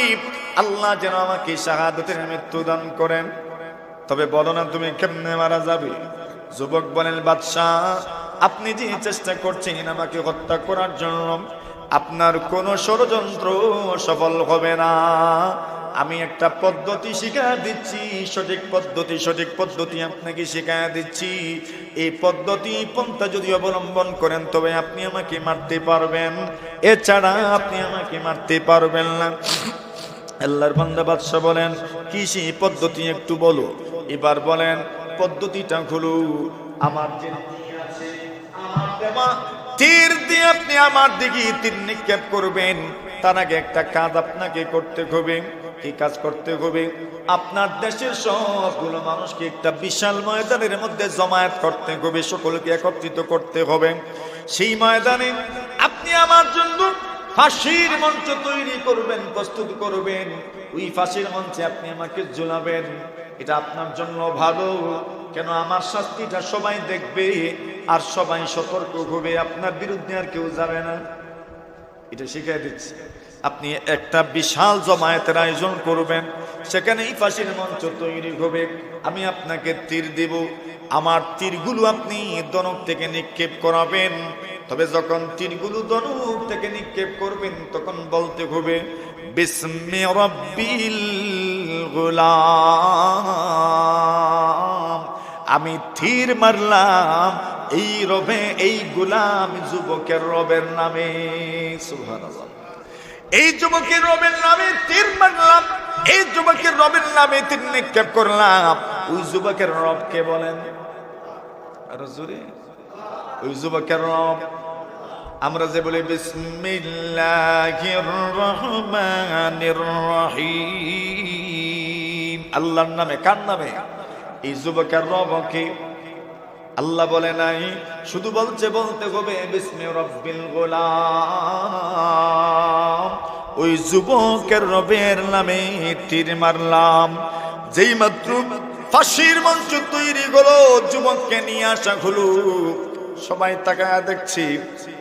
আল্লাহ যেন আমাকে শাহাদতের মৃত্যু দান করেন। তবে বলো না তুমি কেমনে মারা যাবে? যুবক বলেন, বাদশাহ আপনি যে চেষ্টা করছেন আমাকে হত্যা করার জন্য, আপনার কোন ষড়যন্ত্র সফল হবে না। আমি একটা পদ্ধতি শিখিয়ে দিচ্ছি, সঠিক পদ্ধতি আপনাকে শিখিয়ে দিচ্ছি। এই পদ্ধতি পন্থা যদি অবলম্বন করেন তবে আপনি আমাকে মারতে পারবেন, এছাড়া আপনি আমাকে মারতে পারবেন না। আল্লাহর বান্দা বাদশা বলেন, কি সেই পদ্ধতি একটু বলো। এবার বলেন, পদ্ধতিটা হলো, আমার যে তীর দিয়ে আপনি আমার দিকে তীর নিক্ষেপ করবেন, তার আগে একটা কাজ আপনাকে করতে হবে। কি কাজ করতে হবে? আপনার দেশের সবগুলো মানুষকে একটা বিশাল ময়দানের মধ্যে জমায়েত করতে হবে, সকলকে একত্রিত করতে হবে। সেই ময়দানে আপনি আমার জন্য ফাঁসির মঞ্চ তৈরি করবেন, প্রস্তুত করবেন। ওই ফাঁসির মঞ্চে আপনি আমাকে ঝুলাবেন। এটা আপনার জন্য ভালো, কেন আমার শাস্তিটা সবাই দেখবে আর সবাই সতর্ক হবে, আপনার বিরুদ্ধে আর কেউ যাবে না। এটা শিখিয়ে দিচ্ছি। আপনি একটা বিশাল জমায়েতের আয়োজন করবেন, সেখানে এই ফাঁসির মঞ্চ তৈরি হবে। আমি আপনাকে তীর দেব, আমার তীরগুলো আপনি ধনুক থেকে নিক্ষেপ করাবেন। তবে যখন তীরগুলো ধনুক থেকে নিক্ষেপ করবেন তখন বলতে হবে, বিসমি রাব্বিল গুলাম। আমি তীর মারলাম এই রবে, এই গোলাম যুবকের রবের নামে। সুবহানাল্লাহ। এই যুবকের রবের নামে তীর মারলাম, এই যুবকের রবের নামে তীর নিক্ষেপ করলাম। ওই যুবকের রব কে বলেন? আর জোরে, ওই যুবকের রব। আমরা যে বলি বিসমিল্লাহির রহমানির রহিম, আল্লাহর নামে। কার নামে? এই যুবকের রবকে। আল্লাহ বলে নাই, শুধু বলতে হবে বিসমি রাব্বিল গোলাম। ওই যুবকের রবের নামে তীর মারলাম। যেই মাত্র ফাঁসির মঞ্চ তৈরি হলো, যুবককে নিয়ে আসা হলো। সবাই তাকায় দেখছি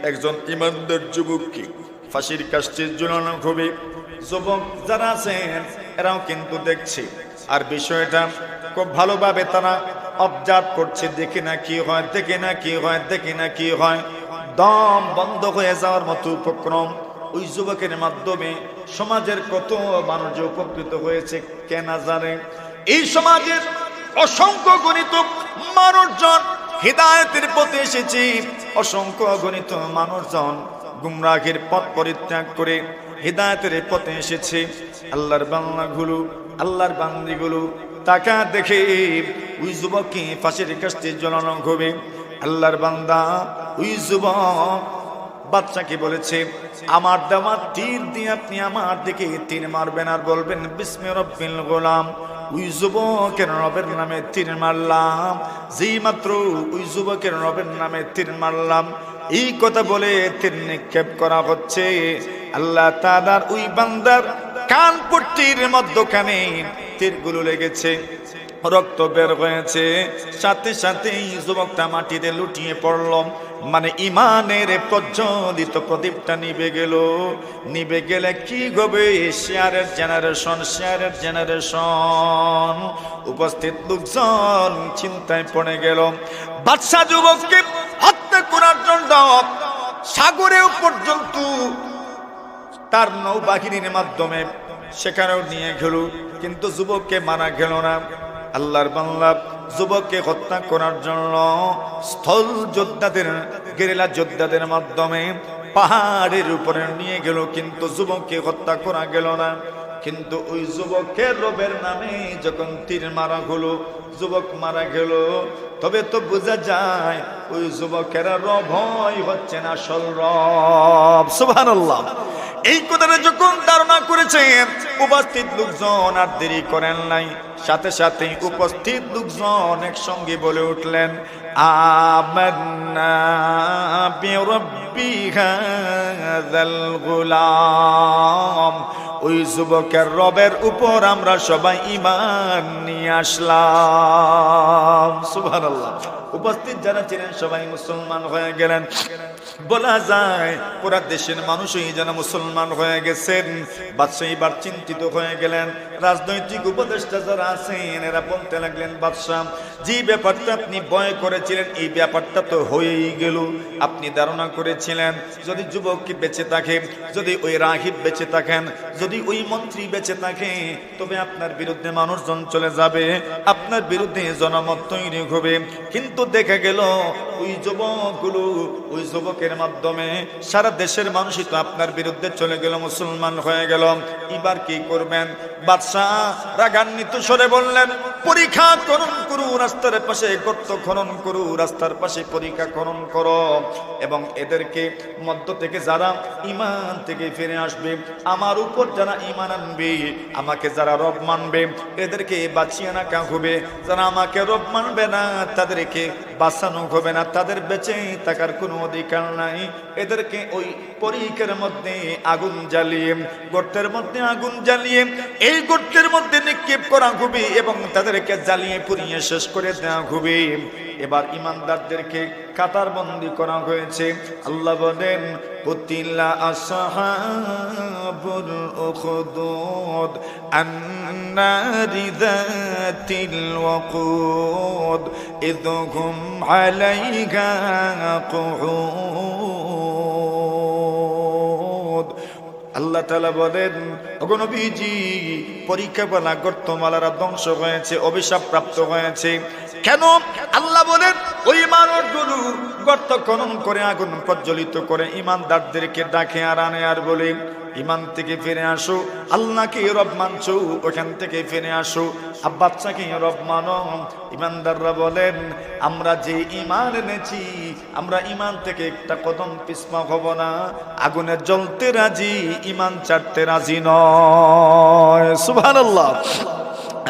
একজন ইমানদার যুবককে ফাঁসির কাস্টে ঝুলানো হবে। যুবক যারা আছেন এরাও কিন্তু দেখছে, আর বিষয়টা খুব ভালোভাবে তারা অবজার্ভ করছে। দেখে না কি হয়, দেখে না কি হয়, দেখে না কি হয়। দম বন্ধ হয়ে যাওয়ার মতো উপক্রম। ওই যুবকের মাধ্যমে সমাজের কত মানুষ উপকৃত হয়েছে কে না জানে। এই সমাজের অসংখ্য গণিত মানুষজন হিদায়াতের পথে এসেছে, অসংখ্য গণিত মানুষজন গুমরাহের পথ পরিত্যাগ করে হিদায়াতের পথে এসেছে। আল্লাহর বান্দাগুলো, আল্লাহর বান্দিগুলো তাকা দেখে ওই যুবককে ফাঁসির কাস্টে ঝোলানো হবে। আল্লাহর বান্দা ওই যুবক বাচ্চাকে বলেছে, আমার দেওয়া তীর দিয়ে আপনি আমার দিকে তীর মারবেন আর বলবেন বিসমি রব্বিল গোলাম। ওই যুবকের রবের নামে তীর মারলাম। যেই মাত্র ওই যুবকের রবের নামে তীর মারলাম, এই কথা বলে তীর নিক্ষেপ করা হচ্ছে। আল্লাহ তাআলার ওই বান্দার কান পট্টির মধ্যখানে তীরগুলো লেগেছে, রক্ত বের হয়েছে। সাথে সাথে যুবকটা মাটিতে লুটিয়ে পড়ল। মানে ইমানের প্রজ্বলিত প্রদীপটা নিভে গেল। নিভে গেলে কি হবে? শেয়ারের জেনারেশন, শেয়ারের জেনারেশন। উপস্থিত লোকজন চিন্তায় পড়ে গেল। বাদশা যুবককে হত্যা করার জন্য সাগরেও পর্যন্ত তার নৌবাহিনীর মাধ্যমে সেখানেও নিয়ে গেল, কিন্তু যুবককে মারা গেল না। আল্লাহর বান্দা যুবককে হত্যা করার জন্য স্থল যোদ্ধাদের, গেরিলা যোদ্ধাদের মাধ্যমে পাহাড়ের উপরে নিয়ে গেল, কিন্তু যুবককে হত্যা করা গেল না। কিন্তু ওই যুবকের রবের নামে যখন তীর মারা হলো, যুবক মারা গেল, তবে তো বোঝা যায় ওই যুবকের রব হচ্ছে না আসল রব। সুবহানাল্লাহ। এই কথাটা যখন ধারণা করেছেন উপস্থিত লোকজন আর দেরি করেন নাই, সাথে সাথে উপস্থিত লোকজন একসঙ্গে বলে উঠলেন, আমান্না বিরাব্বি হাযাল গোলাম। ওই যুবকের রবের উপর আমরা সবাই ঈমান নিয়ে আসলাম। সুবহানাল্লাহ। উপস্থিত যারা ছিলেন সবাই মুসলমান হয়ে গেলেন। বলা যায় পুরা দেশের মানুষই যেন মুসলমান হয়ে গেছেন। বাদশাহ এবার চিন্তিত হয়ে গেলেন। রাজনৈতিক উপদেষ্টা যারা আছেন এরা বলতে লাগলেন, বাদশাহ যে ব্যাপারটা আপনি ভয় করেছিলেন এই ব্যাপারটা তো হয়েই গেল। আপনি ধারণা করেছিলেন যদি যুবক কি বেঁচে থাকে, যদি ওই রাহিব বেঁচে থাকেন, যদি ওই মন্ত্রী বেঁচে থাকে, তবে আপনার বিরুদ্ধে মানুষজন চলে যাবে, আপনার বিরুদ্ধে জনমত তৈরি হবে। কিন্তু দেখা গেল ওই যুবকগুলো, ওই যুবকের মাধ্যমে সারা দেশের মানুষই তো আপনার বিরুদ্ধে চলে গেল, মুসলমান হয়ে গেল। এবার কি করবেন? বাদশাহ রাগান্বিত স্বরে বললেন, পরীক্ষা খনন করু, রাস্তার পাশে গর্ত খনন করু, রাস্তার পাশে পরীক্ষা খনন করো, এবং এদেরকে মধ্য থেকে যারা ঈমান থেকে ফিরে আসবে, আমার উপর যারা ঈমান আনবে, আমাকে যারা রব মানবে, এদেরকে বাঁচিয়ে রাখা হবে। যারা আমাকে রব মানবে না তাদেরকে বাঁচানো হবে না, তাদের বেঁচে থাকার কোনো অধিকার নাই। এদেরকে ওই পরীক্ষার মধ্যে আগুন জ্বালিয়ে, গর্তের মধ্যে আগুন জ্বালিয়ে এই গর্তের মধ্যে নিক্ষেপ করা হবে এবং তাদেরকে জ্বালিয়ে পুড়িয়ে শেষ করে দেওয়া হবে। এবার ইমানদারদেরকে কাতার বন্দী করা হয়েছে। আল্লাহ বলেন, কুতিলা আসহাবুল উখদুদ আন্নারি যাতিল ওয়াকুদ ইযহুম আলাইহা কুউদ। আল্লাহ তাআলা বলেন, ওগো নবীজি, পরীক্ষাবালা গর্তমালারা ধ্বংস হয়েছে, অভিশাপ প্রাপ্ত হয়েছে। কেন? আল্লাহ বলেন, ওই মানুষগুলো গর্ত খনন করে আগুন প্রজ্বলিত করে ইমানদারদেরকে ডাকে আর আনে আর বলে, ইমান থেকে ফিরে আসো, আল্লাহকে রব মানছো, ওখান থেকে ফিরে আসো, বাচ্চাকে রব মানো। ইমানদাররা বলেন, আমরা যে ইমান এনেছি, আমরা ইমান থেকে একটা কদম পিছপা হব না। আগুনে জ্বলতে রাজি, ইমান ছাড়তে রাজি নয়। সুবহানাল্লাহ।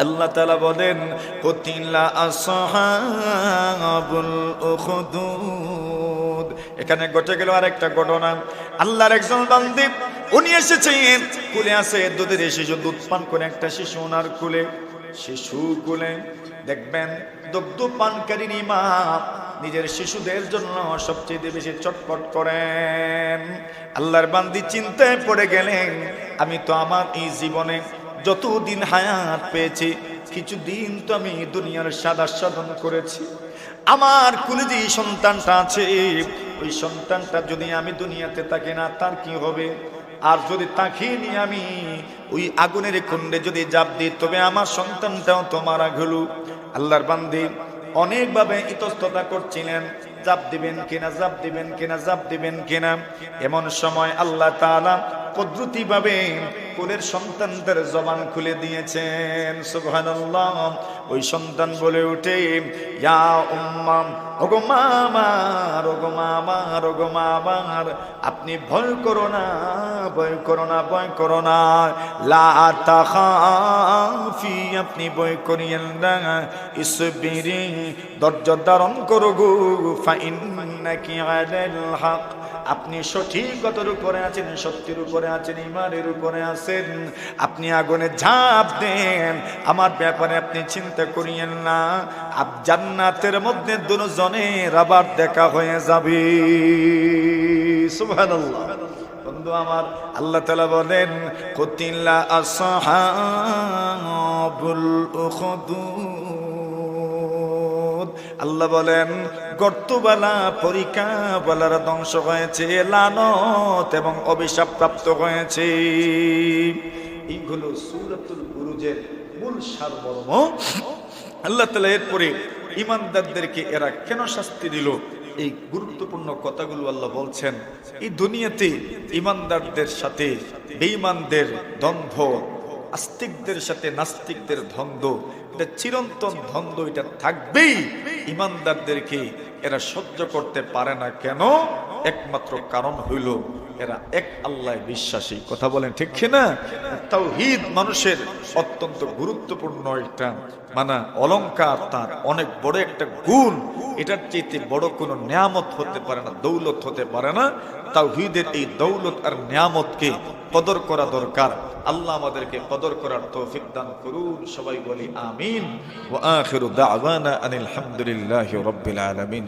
আল্লাহ তাআলা বলেন, কুতিলা আসহাবুল উখদুদ। এখানে ঘটে গেল আরেকটা ঘটনা। আল্লাহর একজন বান্দী, উনি এসেছেন, কুলে আছে দুধের শিশু, দুধ পান করে একটা শিশু ওনার কুলে। শিশু কোলে দেখবেন দুগ্ধ পানকারী মা নিজের শিশুদের জন্য সবচেয়ে বেশি চটপট করেন। আল্লাহর বান্দি চিন্তায় পড়ে গেলেন, আমি তো আমার এই জীবনে যতদিন হায়াত পেয়েছি কিছুদিন তো আমি দুনিয়ার স্বাদ আস্বাদন করেছি। আমার কুলে যে সন্তানটা আছে ওই সন্তানটা যদি আমি দুনিয়াতে থাকি না তার কি হবে? আর যদি তাকে নিয়ে আমি ওই আগুনের কুণ্ডে যদি জাপ দিই তবে আমার সন্তানটাও তো মারা গেল। আল্লাহর বান্দি অনেকভাবে ইতস্ততা করছিলেন, জাপ দিবেন কিনা, জাপ দিবেন কিনা, জাপ দিবেন কিনা। এমন সময় আল্লাহ তাআলা কুদরতি ভাবে কোলের সন্তানদের জবান খুলে দিয়েছেন। সুবহানাল্লাহ। ওই সন্তান বলে ওঠে, ইয়া উম্মা, ওগো মা আমার, ওগো মা আমার, ওগো মা আমার, আপনি ভয় করো না, ভয় করো না, ভয় করো না, লা তাখাফি, আপনি ভয় করিয়েন না, ইসবিরি, ধৈর্য ধারণ করো গো, ফাইন্নাকি আলাল হক, আপনি সঠিকতার উপরে আছেন, সত্যের উপরে আছেন, ঈমানের উপরে আছেন। আপনি আগুনে ঝাঁপ দেন, আমার ব্যাপারে আপনি চিন্তা করিয়েন না। জান্নাতের মধ্যে দুজনের আবার দেখা হয়ে যাবে। সুবহানাল্লাহ। বন্ধু আমার, আল্লাহ তাআলা বলেন, কুতিলা আসহাবুল উখদুদ, আল্লাহ বলেন গর্তবালা পরিকাবালারা ধ্বংস হয়েছে, লানত এবং অভিশাপ প্রাপ্ত হয়েছে। এইগুলো সূরাতুল বুরুজের মূল সারমর্ম। আল্লাহ তাআলা এরপরে ঈমানদারদেরকে এরা কেন শাস্তি দিল, এই গুরুত্বপূর্ণ কথাগুলো আল্লাহ বলছেন। এই দুনিয়াতে ঈমানদারদের সাথে বেঈমানদের দ্বন্দ্ব, আস্তিকদের সাথে নাস্তিকদের দ্বন্দ্ব, এটা চিরন্তন দ্বন্দ্ব, এটা থাকবেই। ঈমানদারদেরকে এরা সহ্য করতে পারে না কেন? একমাত্র কারণ হইল এরা এক আল্লাহ বিশ্বাসী। কথা বলেন ঠিক কিনা? তাওহীদ মানুষের অত্যন্ত গুরুত্বপূর্ণ একটা অলংকার, তার অনেক বড় একটা গুণ। এটার চাইতে বড় কোনো নিয়ামত হতে পারে না, দৌলত হতে পারে না। তাওহীদের এই দৌলত আর নিয়ামতকে কদর করা দরকার। আল্লাহ আমাদেরকে কদর করার তৌফিক দান করুন। সবাই বলি আমিন। ওয়া আখিরু দাওয়ানা আনিল হামদুলিল্লাহি রাব্বিল আলামিন।